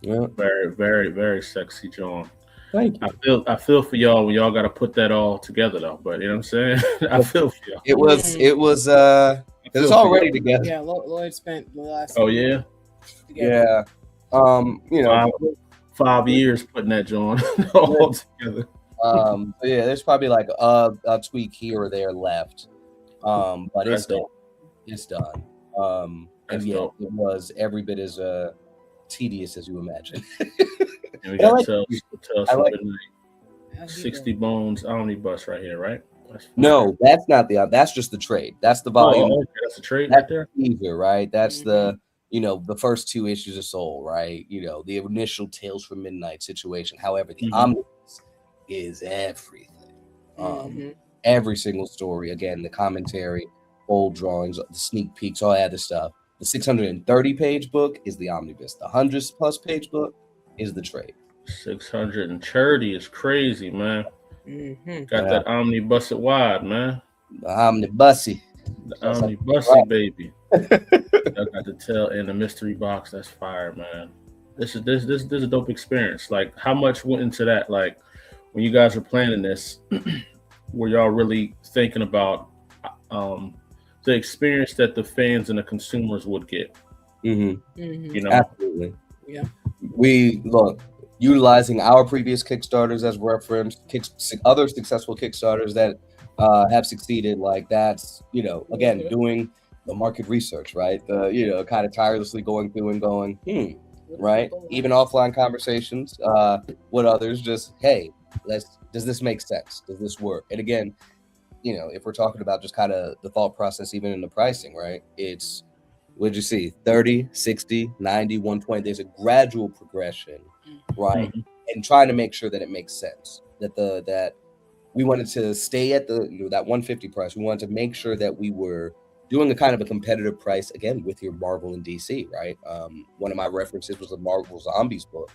very, very, very sexy, John. Thank you. I feel for y'all when y'all got to put that all together, though. But you know what I'm saying? I feel for y'all. It was it's already together. Yeah, Lloyd spent the last. Oh yeah. Together. Yeah. 5 years putting that John all together. So yeah, there's probably like a tweak here or there left. But it's done. It's done. That's yeah, dope. it was every bit as tedious as you imagine. And we got like Tales I from like- Midnight. 60 Bones Omnibus right here, right? That's fire. No, that's not that's just the trade. That's the volume. Oh, okay. That's a trade That's right there. teaser, right? That's the the first 2 issues of Soul, right? The initial Tales from Midnight situation. However, the omnibus is everything. Every single story. Again, the commentary, old drawings, the sneak peeks, all that other stuff. The 630-page book is the omnibus. The 100+ page book is the trade. 630 is crazy, man. Got Yeah. that omnibus it wide, man. The omnibusy. The That's like- omnibusy baby. I got to tell in the mystery box. That's fire, man. This is a dope experience. Like, how much went into that? Like, when you guys were planning this, were y'all really thinking about the experience that the fans and the consumers would get? You know, Absolutely. Yeah. We utilizing our previous Kickstarters as reference, other successful Kickstarters that have succeeded. Like, that's again doing the market research, right? The kind of tirelessly going through and going, right? Even offline conversations with others, just hey, does this make sense? Does this work? And again, if we're talking about just kind of the thought process, even in the pricing, right? It's, what'd you see? 30, 60, 90, 120. There's a gradual progression, right? And trying to make sure that it makes sense. That we wanted to stay at that 150 price. We wanted to make sure that we were doing a kind of a competitive price again with your Marvel and DC, right? One of my references was a Marvel Zombies book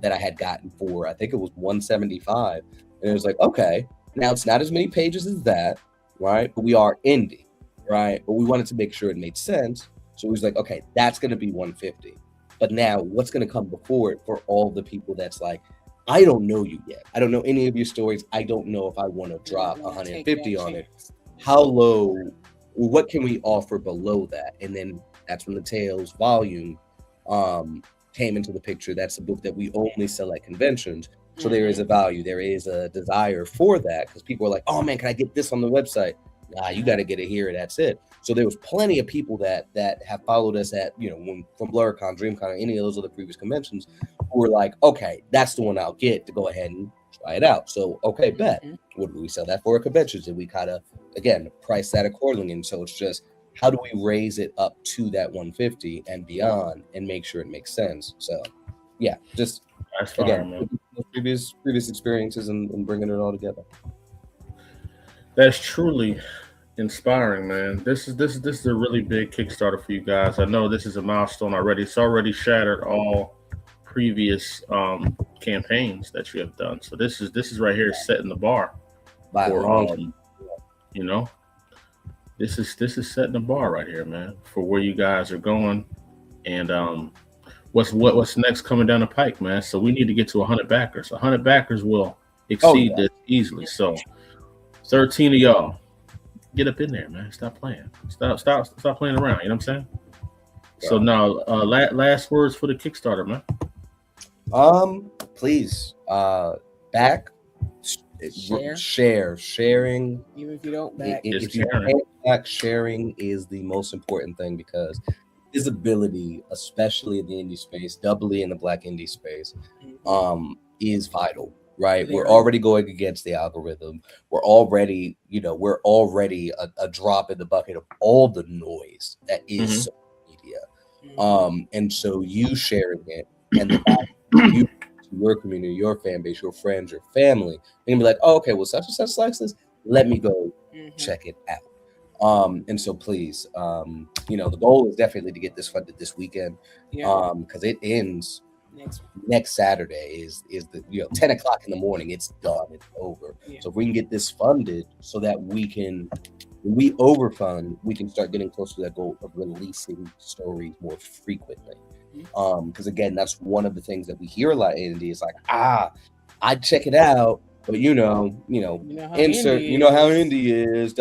that I had gotten for, I think it was $175, and it was like, okay, now it's not as many pages as that, right? But we are indie, right? But we wanted to make sure it made sense, so it was like, okay, that's going to be $150. But now, what's going to come before it for all the people that's like, I don't know you yet. I don't know any of your stories. I don't know if I want to drop 150 on it. How low? What can we offer below that? And then that's when the Tales volume came into the picture. That's a book that we only sell at conventions. So there is a value. There is a desire for that, because people are like, oh man, can I get this on the website? Nah, you got to get it here. That's it. So there was plenty of people that have followed us at, from BlurCon, DreamCon, any of those other previous conventions, who were like, okay, that's the one I'll get to go ahead and try it out. So, okay, bet. What do we sell that for at conventions? And we kind of, again, price that accordingly. And so it's just, how do we raise it up to that 150 and beyond and make sure it makes sense? So, yeah, just, that's fire, again, man. previous experiences and bringing it all together. That's truly inspiring, man. This is a really big Kickstarter for you guys. I know this is a milestone already. It's already shattered all previous campaigns that you have done. So this is right here setting the bar By for long. this is setting the bar right here, man, for where you guys are going, and what's next coming down the pike, man. So we need to get to 100 backers. 100 backers will exceed this easily. So 13 of y'all, get up in there, man. Stop playing. Stop playing around. You know what I'm saying? Yeah. So now, last words for the Kickstarter, man. Please, back, sharing. Even if you don't back, if you can't back, sharing is the most important thing, because visibility, especially in the indie space, doubly in the Black indie space, is vital. Right, we're already going against the algorithm. We're already a drop in the bucket of all the noise that is social media. And so you sharing it and the fact you, your community, your fan base, your friends, your family, and be like, oh, okay, well, such and such likes this. Let me go check it out. And so please, the goal is definitely to get this funded this weekend, because it ends. Next Saturday is the 10 o'clock in the morning. It's done. It's over. So if we can get this funded, so that we can, when we overfund, we can start getting closer to that goal of releasing stories more frequently. Because again, that's one of the things that we hear a lot in indie. Is like, I'd check it out, but insert. You know how indie is.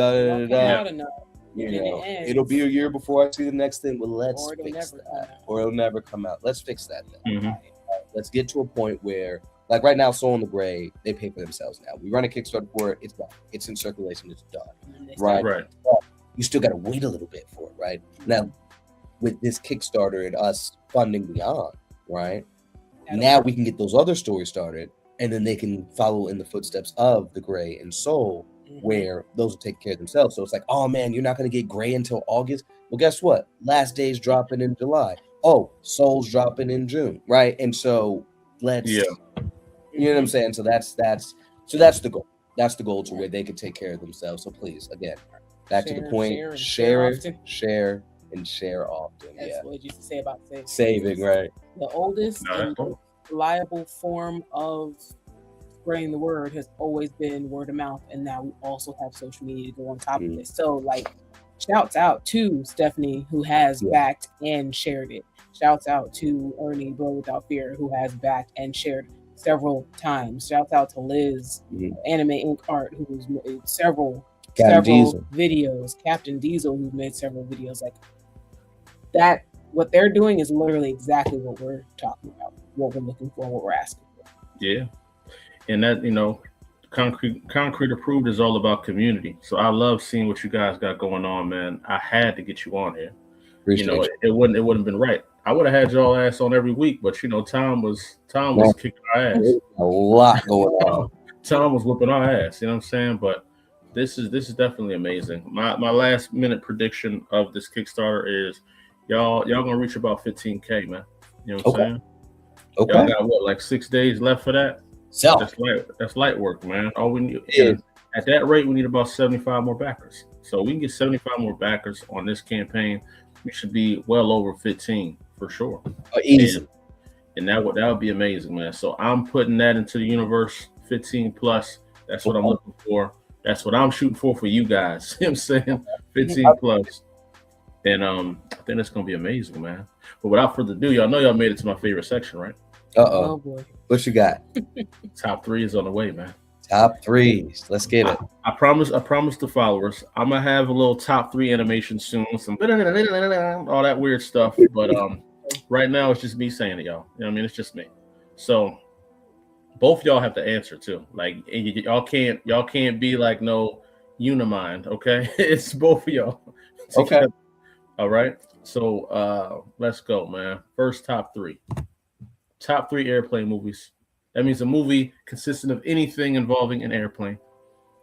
It'll be a year before I see the next thing. Well, let's fix that. Or it'll never come out. Let's fix that then. Let's get to a point where, like right now, Soul in the Gray, they pay for themselves now. We run a Kickstarter for it. It's done. It's in circulation. It's done. Right. But you still got to wait a little bit for it. Right now, with this Kickstarter and us funding beyond, right? Now we can get those other stories started, and then they can follow in the footsteps of the Gray and Soul, where those will take care of themselves. So it's like, oh man, you're not going to get Gray until August. Well, guess what? Last Day's dropping in July. Oh, Soul's dropping in June, right? And so let's, you know what I'm saying? So that's the goal. That's the goal to where they can take care of themselves. So please, again, back to the point: share, and share often. That's what you used to say about saving, right? The oldest and most reliable form of spreading the word has always been word of mouth, and now we also have social media to go on top of it. So, like, shouts out to Stephanie, who has backed and shared it. Shouts out to Ernie Boy Without Fear, who has backed and shared several times. Shouts out to Liz, Anime Inc. Art, who's made several videos. Captain Diesel, who's made several videos. Like that, what they're doing is literally exactly what we're talking about, what we're looking for, what we're asking for. Yeah, and that, you know, Concrete Approved is all about community. So I love seeing what you guys got going on, man. I had to get you on here. Appreciate you know, it wouldn't have been right. I would have had y'all ass on every week, but you know, Tom was kicking our ass. A lot going on. Tom was whooping our ass. You know what I'm saying? But this is definitely amazing. My last minute prediction of this Kickstarter is y'all gonna reach about 15K, man. You know what I'm saying? Okay. Y'all got what, like 6 days left for that? So that's light work, man. All we need at that rate, we need about 75 more backers. So we can get 75 more backers on this campaign. We should be well over 15 for sure. Easy. And that would be amazing, man. So I'm putting that into the universe, 15 plus. That's what I'm looking for. That's what I'm shooting for you guys. You know what I'm saying? 15 plus. And I think it's gonna be amazing, man. But without further ado, y'all know y'all made it to my favorite section, right? Oh boy. What you got? Top 3 is on the way, man. Top 3s. Let's get it. I promise the followers, I'm gonna have a little top 3 animation soon, some all that weird stuff. But right now it's just me saying it, y'all. You know what I mean? It's just me. So both y'all have to answer too. Like y'all can't be like no Unimind, okay? It's both of y'all. Okay. All right. So let's go, man. First top 3. Top 3 airplane movies. That means a movie consisting of anything involving an airplane.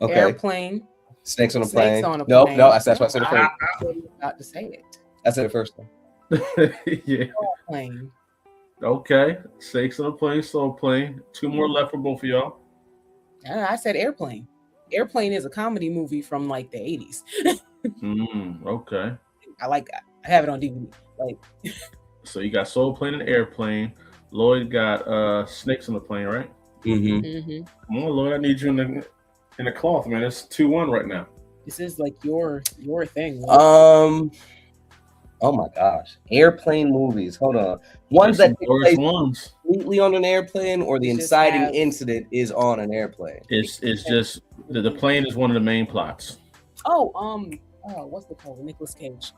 Okay. Airplane. Snakes on a plane. No, that's why I said it first. I was about to say it. I said it first. Yeah. Airplane. Okay. Snakes on a plane, slow plane. 2 more left for both of y'all. I said Airplane. Airplane is a comedy movie from like the 80s. Okay. I like that. I have it on DVD. Like, so you got Soul Plane and Airplane. Lloyd got Snakes on the Plane, right? Mm-hmm. Come on, Lloyd. I need you in the cloth, man. It's 2-1 right now. This is like your thing. Oh my gosh. Airplane movies. Hold on. Ones that take place completely on an airplane, or the inciting incident is on an airplane. It's just the plane is one of the main plots. What's the called? Nicolas Cage.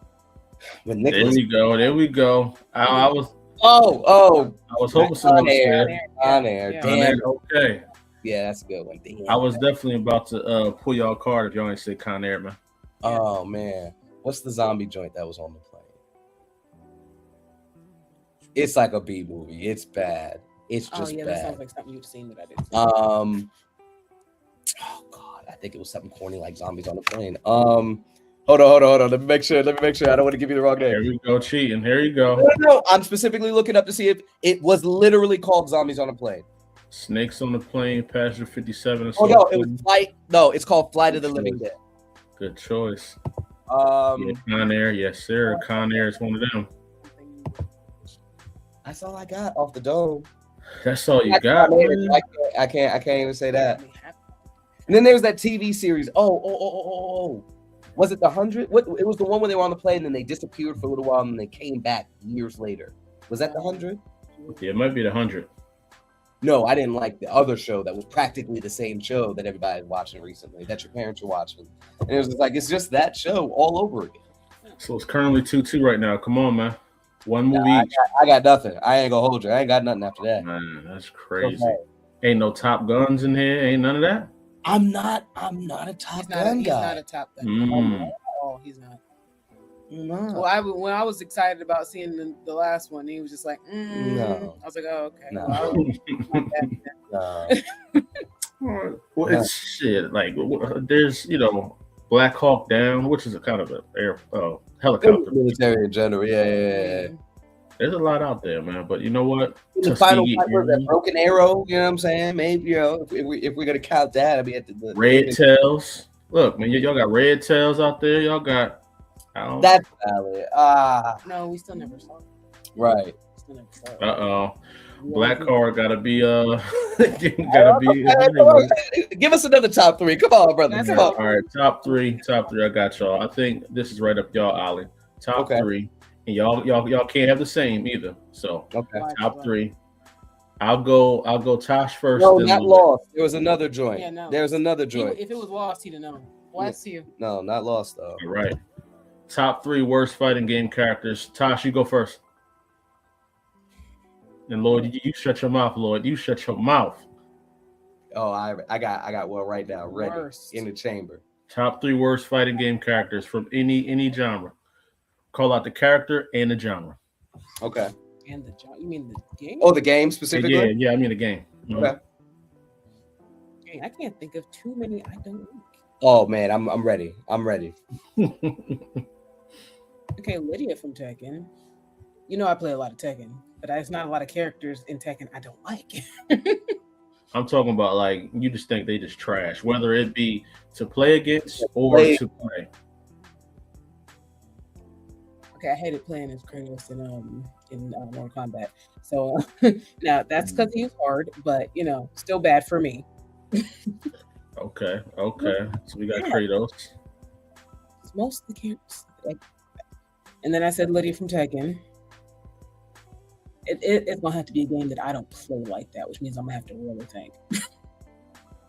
There we go. I was hoping someone said On Air. Damn. Okay. Yeah, that's a good one. Damn. I was definitely about to pull y'all card if y'all ain't say Con Air, man. Oh man. What's the zombie joint that was on the plane? It's like a B movie. It's bad. It's just bad. That sounds like something you've seen that I didn't. Oh God, I think it was something corny like Zombies on the Plane. Hold on. Let me make sure. I don't want to give you the wrong name. Here we go, cheating. Here you go. No. I'm specifically looking up to see if it was literally called Zombies on a Plane. Snakes on the Plane, Passenger 57. Oh no, it was Flight. No, it's called Flight of the Living Dead. Good choice. Con Air, yes sir. Con Air is one of them. That's all I got off the dome. That's all you got. I can't even say that. And then there was that TV series. Oh. Was it The 100? What? It was the one where they were on the plane and then they disappeared for a little while and they came back years later. Was that The 100? Yeah, it might be The 100. No, I didn't like the other show that was practically the same show that everybody's watching recently, that your parents are watching. And it was just like, it's just that show all over again. So it's currently 2-2 right now. Come on, man. One movie each. I got nothing. I ain't gonna hold you. I ain't got nothing after that. Man, that's crazy. Okay. Ain't no Top Guns in here. Ain't none of that. I'm not a Top Gun guy. He's not a Top Gun. Oh, he's not. No. Well, when I was excited about seeing the last one, he was just like, No. I was like, oh, okay. No. Well, not bad then. No. Well, it's shit. Like there's Black Hawk Down, which is a kind of a helicopter. Military in general. Yeah. There's a lot out there, man. But you know what? The final Tuskegee fight was that Airmen, Broken Arrow. You know what I'm saying? Maybe if we're gonna count that, I mean at the Red Tails. Look, man, y'all got Red Tails out there. Y'all got. That's valid. No, we still never saw it. Right. Still never saw it. Black Card gotta be Okay, give us another top three. Come on, brother. That's Come All on. right, top three. I got y'all. I think this is right up y'all alley. Top three, and y'all can't have the same either. So Okay. top three. I'll go Tosh first. No, then not Lloyd. Lost. There was another joint. Yeah, no. There was another joint. If it was Lost, he'd have known. Bless you. No, not Lost though. All right. Top three worst fighting game characters. Tosh, you go first. And Lloyd, you shut your mouth, Lloyd. You shut your mouth. Oh, I got one right now, ready Worst. in the chamber. Top three worst fighting game characters from any genre. Call out the character and the genre. Okay. And you mean the game? Oh, the game specifically? Yeah, I mean the game. Mhm. Okay. Dang, I can't think of too many I don't like. Oh man, I'm ready. I'm ready. Okay, Lydia from Tekken. You know I play a lot of Tekken, but there's not a lot of characters in Tekken I don't like. I'm talking about like you just think they just trash, whether it be to play against or to play. Okay, I hated playing as Kratos in Mortal Kombat. So now that's because he's hard, but still bad for me. Okay. So we got Kratos. Most of the characters. And then I said Lydia from Tekken. It's gonna have to be a game that I don't play like that, which means I'm gonna have to really think.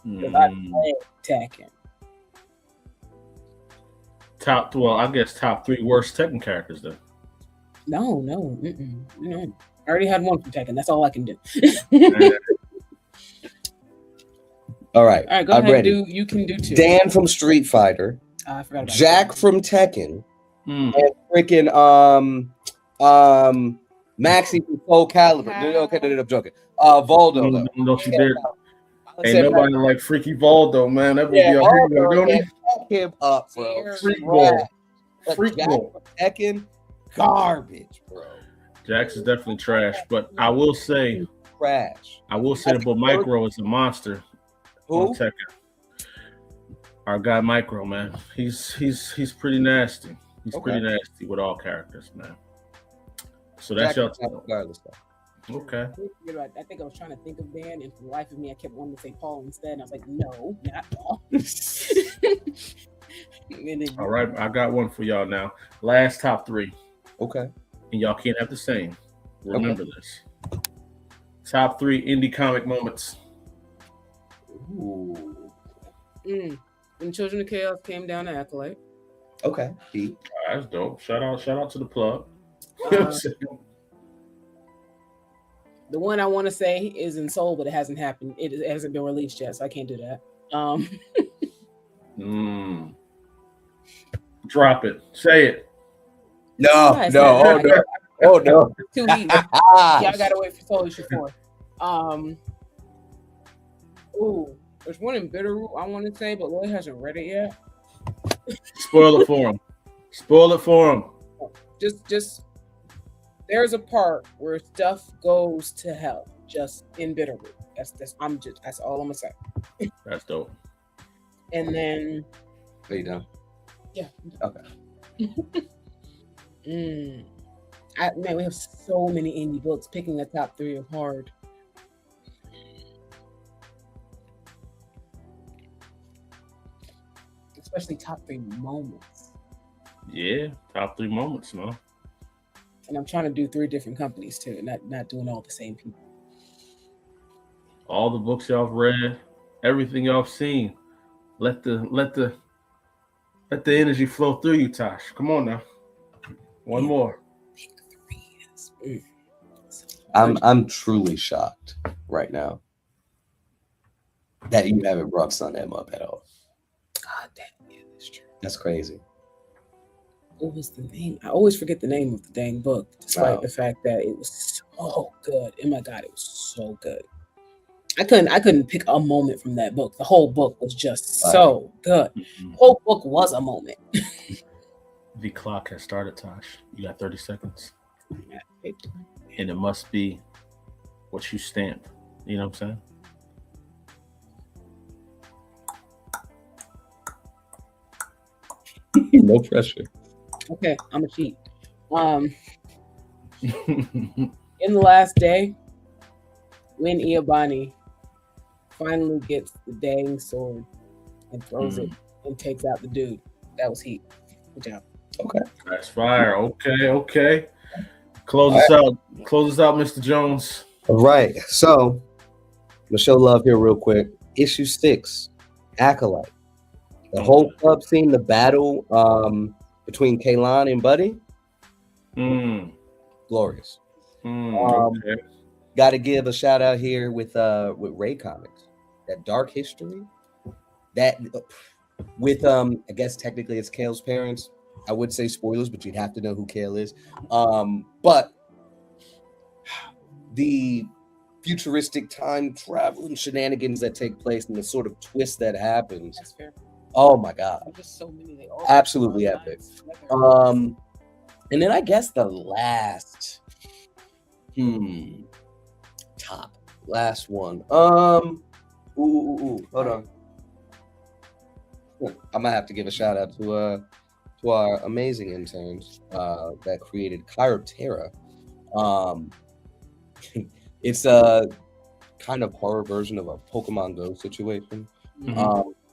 Because I play Tekken. I guess top three worst Tekken characters then. No. I already had one from Tekken. That's all I can do. All right. All right, go I'm ahead. ready. You can do two. Dan from Street Fighter, I forgot about Jack that. from Tekken, Mm. and freaking Maxie from Soul Calibur. Okay, no, I'm joking. Voldo though. No, she did. Ain't nobody like Freaky Voldo, man. That would be a Voldo, hero, don't he? fuck him up, bro. Freak ball. But Freak Jack ball. from Tekken, garbage, bro. Jax is definitely trash, but I will say Trash. that Boy Micro is a monster. Who? On Tekken. Our guy Micro, man. He's pretty nasty. He's pretty nasty with all characters, man. So that's Jack your regardless, though. okay. I think I was trying to think of Dan, and for the life of me, I kept wanting to say Paul instead. And I was like, no, not Paul. All right, I got one for y'all now. Last top three. Okay. And y'all can't have the same. Remember this. Top three indie comic moments. Ooh. When Children of Chaos came down to Acolyte. Okay. That's dope. Shout out to the plug. The one I want to say is in Soul, but it hasn't happened. It hasn't been released yet, so I can't do that. Drop it. Say it. No. Oh, no. Oh no. Too easy. Y'all gotta wait for Soul Issue 4. There's one in Bitterroot I want to say, but Lloyd hasn't read it yet. Spoil it for him. Just there's a part where stuff goes to hell just in Bitterroot. That's all I'm gonna say. That's dope. And then Are you done? yeah. Okay. Man, we have so many indie books. Picking the top three is hard. Especially top three moments. Yeah, top three moments, man. And I'm trying to do 3 different companies too, not doing all the same people. All the books y'all have read, everything y'all have seen. Let the energy flow through you, Tosh. Come on now. One more. I'm truly shocked right now that you haven't brought Sun M up at all. God damn, yeah, that's true. That's crazy. What was the name? I always forget the name of the dang book, despite the fact that it was so good. Oh my god, it was so good. I couldn't pick a moment from that book. The whole book was just so good. The whole book was a moment. The clock has started, Tosh. You got 30 seconds. And it must be what you stamp. You know what I'm saying? No pressure. Okay, I'm a cheat. In the last day, when Iabani finally gets the dang sword and throws it and takes out the dude, that was heat. Good job. Okay. That's fire. Okay. Close us out, Mr. Jones. All right. So, I'm gonna show love here real quick. Issue 6, Acolyte. The whole club scene, the battle between Kalan and Buddy. Glorious. Okay. Got to give a shout out here with Ray Comics. That dark history. That with I guess technically it's Kale's parents. I would say spoilers, but you'd have to know who Kale is. But the futuristic time traveling shenanigans that take place and the sort of twist that happens. That's fair. Oh my god. Just so many, absolutely epic. And then I guess the last last one. Hold on. I might have to give a shout out to our amazing interns that created Chiroptera. It's a kind of horror version of a Pokemon Go situation.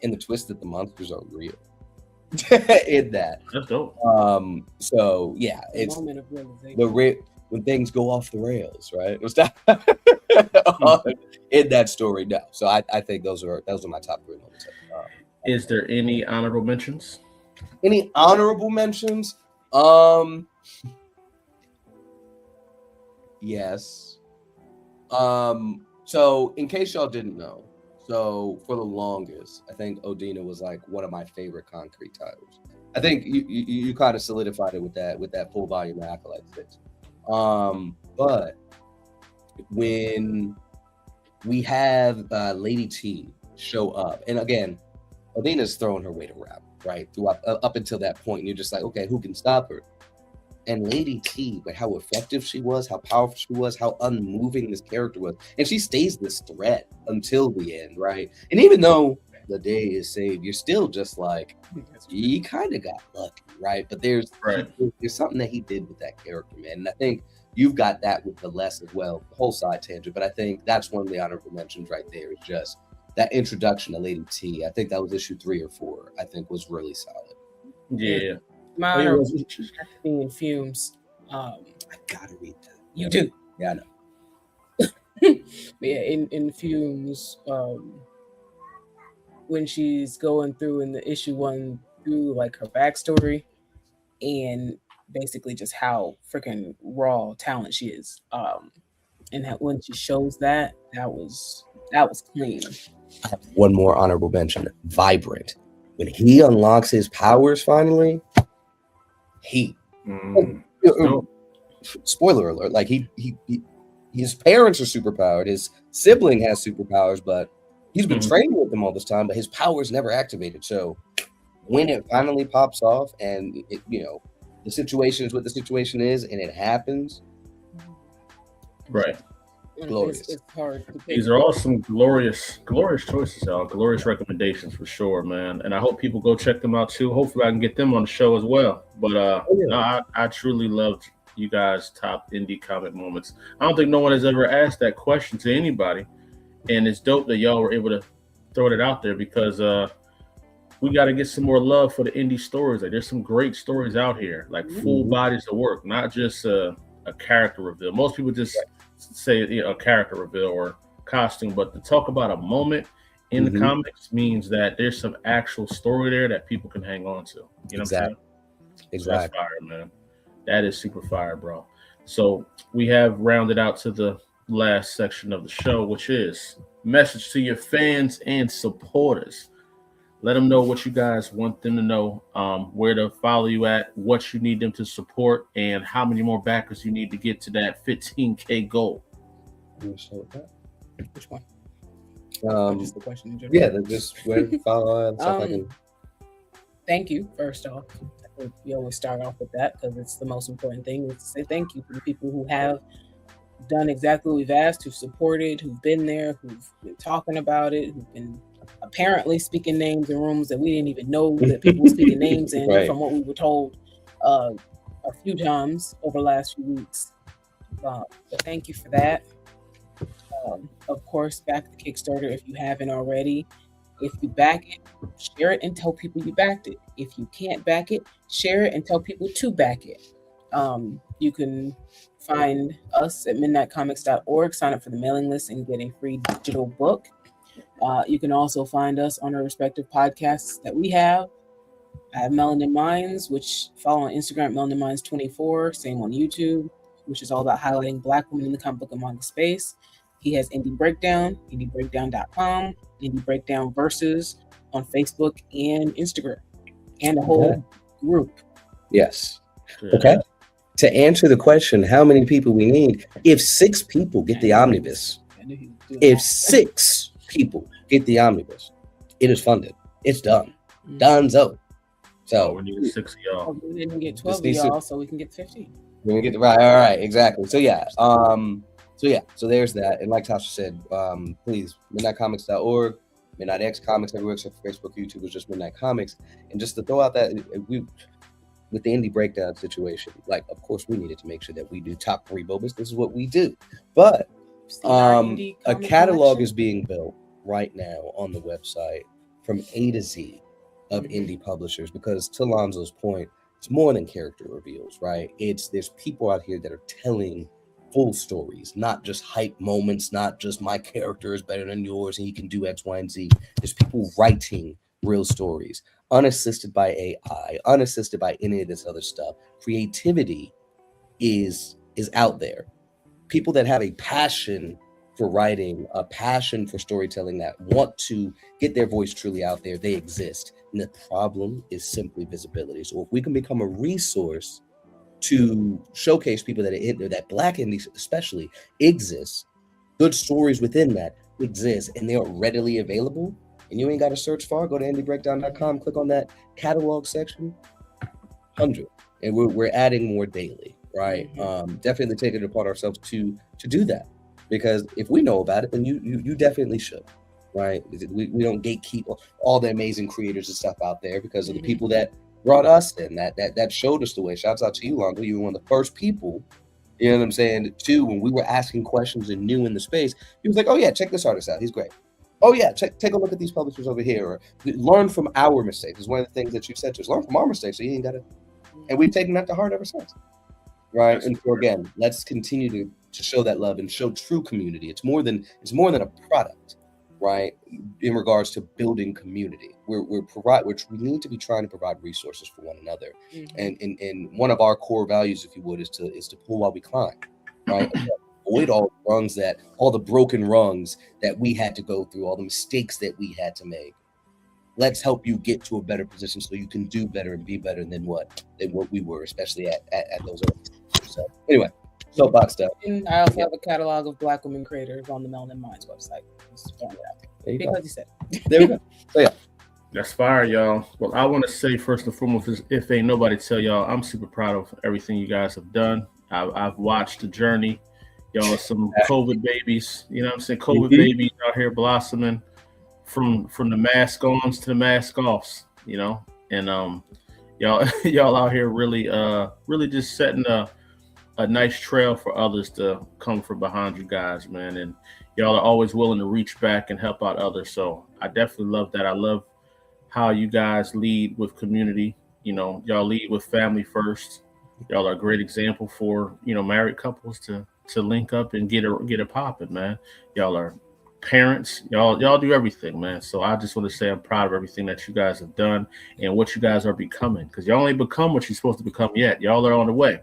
And the twist that the monsters are real. In that. That's dope. So yeah, it's when things go off the rails, right? In that story, no. So I think those are my top 3 moments. Is there any honorable mentions? Any honorable mentions? Yes. So in case y'all didn't know, so for the longest, I think Odina was like one of my favorite Concrete titles. I think you kind of solidified it with that full volume Acolyte 6. But when we have Lady T show up, and again, Odina's throwing her weight around, right? Up until that point, and you're just like, okay, who can stop her? And Lady T, like how effective she was, how powerful she was, how unmoving this character was. And she stays this threat until the end, right? And even though the day is saved, you're still just like, you kind of got lucky, right? But there's something that he did with that character, man. And I think you've got that with the less as well, the whole side tangent. But I think that's one of the honorable mentions right there is just that introduction to Lady T. I think that was issue 3 or 4, I think was really solid. Yeah. My honorable mention in Fumes. I gotta read that. You do. Yeah, I know. But yeah, in Fumes, when she's going through in the issue 1 through like her backstory and basically just how freaking raw talent she is. And that when she shows that was clean. I have one more honorable mention. Vibrant. When he unlocks his powers finally, spoiler alert, like he his parents are superpowered, his sibling has superpowers, but he's been training with them all this time, but his powers never activated. So when it finally pops off and it, the situation is what the situation is and it happens, right? Glorious. It's hard. These are all some glorious choices, y'all. Glorious recommendations for sure, man. And I hope people go check them out too. Hopefully, I can get them on the show as well. But no, I truly loved you guys' top indie comic moments. I don't think no one has ever asked that question to anybody, and it's dope that y'all were able to throw it out there because we got to get some more love for the indie stories. Like, there's some great stories out here, like full bodies of work, not just a character reveal. Most people just say a character reveal or costume, but to talk about a moment in the comics means that there's some actual story there that people can hang on to. You know what I'm saying? Exactly. So that's fire, man. That is super fire, bro. So we have rounded out to the last section of the show, which is message to your fans and supporters. Let them know what you guys want them to know, where to follow you at, what you need them to support, and how many more backers you need to get to that 15K goal. Which one? Just the question in general. Yeah, just where to follow and stuff like that. Thank you, first off. I think we always start off with that because it's the most important thing is to say thank you to the people who have done exactly what we've asked, who've supported, who've been there, who've been talking about it, who've been apparently speaking names in rooms that we didn't even know that people were speaking names in Right. from what we were told a few times over the last few weeks. But thank you for that. Of course, back the Kickstarter if you haven't already. If you back it, share it and tell people you backed it. If you can't back it, share it and tell people to back it. You can find us at midnightcomics.org, sign up for the mailing list and get a free digital book. You can also find us on our respective podcasts that we have. I have Melanin Minds, which follow on Instagram, Melanin Minds 24, same on YouTube, which is all about highlighting Black women in the comic book and manga space. He has Indie Breakdown, indiebreakdown.com, Indie Breakdown Versus on Facebook and Instagram, and a whole group. Yes. Okay. To answer the question, how many people we need? If 6 people get the omnibus, it is funded. It's done. Donezo. So we need 6 of y'all. We didn't get 12 of y'all, so we can get 15. We can get the right. All right. Exactly. So yeah. So there's that. And like Tasha said, please, midnightcomics.org, Midnight X Comics everywhere except for Facebook, YouTube is just Midnight Comics. And just to throw out that with the indie breakdown situation, like of course we needed to make sure that we do top 3 bonus. This is what we do. But a catalog is being built right now on the website from A to Z of indie publishers, because to Lonzo's point, it's more than character reveals, right? There's people out here that are telling full stories, not just hype moments, not just my character is better than yours and he can do X, Y, and Z. There's people writing real stories, unassisted by AI, unassisted by any of this other stuff. Creativity is out there. People that have a passion for writing, a passion for storytelling, that want to get their voice truly out there, they exist. And the problem is simply visibility. So if we can become a resource to showcase people that are in there, that Black indies especially exists, good stories within that exist, and they are readily available, and you ain't got to search far, go to indiebreakdown.com, click on that catalog section, 100. And we're adding more daily, right? Definitely taking it upon ourselves to do that, because if we know about it, then you definitely should, right? We don't gatekeep all the amazing creators and stuff out there because of the people that brought us in, that showed us the way. Shouts out to you, Lonzo. You were one of the first people, you know what I'm saying, too, when we were asking questions and new in the space. He was like, oh yeah, check this artist out, he's great. Oh yeah, take a look at these publishers over here, or learn from our mistakes. It's one of the things that you said to us, learn from our mistakes, so you ain't gotta, and we've taken that to heart ever since, right? And so again, let's continue to show that love and show true community. It's more than a product, right? In regards to building community, we need to be trying to provide resources for one another, and one of our core values, if you would, is to pull while we climb, right? Avoid all the broken rungs that we had to go through, all the mistakes that we had to make. Let's help you get to a better position so you can do better and be better than what we were, especially at those early stages. So anyway, soapbox stuff. And I also have a catalog of Black women creators on the Melanin Minds website. Just throwing it out there. Because you said it. There we go. So yeah. That's fire, y'all. Well, I want to say first and foremost, if ain't nobody tell y'all, I'm super proud of everything you guys have done. I've watched the journey. Y'all are some COVID babies. You know what I'm saying? COVID babies out here blossoming from the mask ons to the mask offs, you know? And y'all out here really just setting a nice trail for others to come from behind you guys, man. And y'all are always willing to reach back and help out others. So I definitely love that. I love how you guys lead with community. You know, y'all lead with family first. Y'all are a great example for, you know, married couples to link up and get it popping, man. Y'all are parents. Y'all do everything, man. So I just want to say I'm proud of everything that you guys have done and what you guys are becoming, because y'all ain't become what you're supposed to become yet. Y'all are on the way.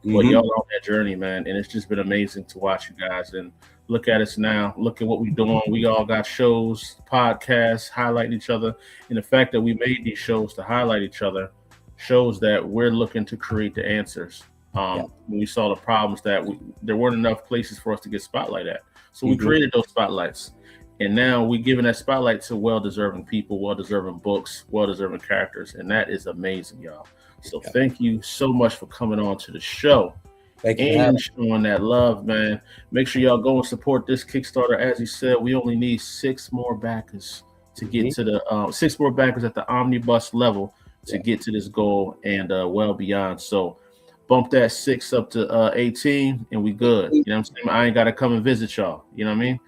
But y'all are on that journey, man. And it's just been amazing to watch you guys. And Look at us now. Look at what we're doing. We all got shows, podcasts, highlighting each other. And the fact that we made these shows to highlight each other shows that we're looking to create the answers. When we saw the problems that there weren't enough places for us to get spotlight at. So we created those spotlights. And now we're giving that spotlight to well-deserving people, well-deserving books, well-deserving characters. And that is amazing, y'all. So thank you so much for coming on to the show. Thank you and showing that love, man. Make sure y'all go and support this Kickstarter. As you said, we only need 6 more backers to get to the 6 more backers at the omnibus level to get to this goal and well beyond. So bump that 6 up to 18 and we good. You know what I'm saying? I ain't gotta come and visit y'all. You know what I mean?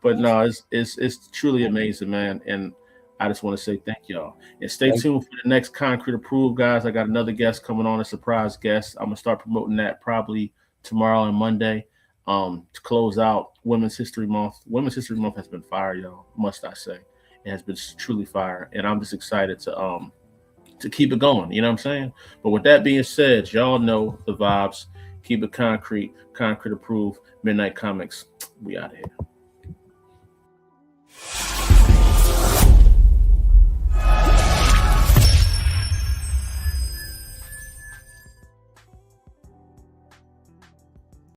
but no, it's truly amazing, man. And I just want to say thank y'all. And stay tuned for the next Concrete Approved, guys. I got another guest coming on, a surprise guest. I'm going to start promoting that probably tomorrow and Monday to close out Women's History Month. Women's History Month has been fire, y'all, must I say. It has been truly fire. And I'm just excited to keep it going. You know what I'm saying? But with that being said, y'all know the vibes. Keep it concrete, Concrete Approved, Midnight Comics. We out of here.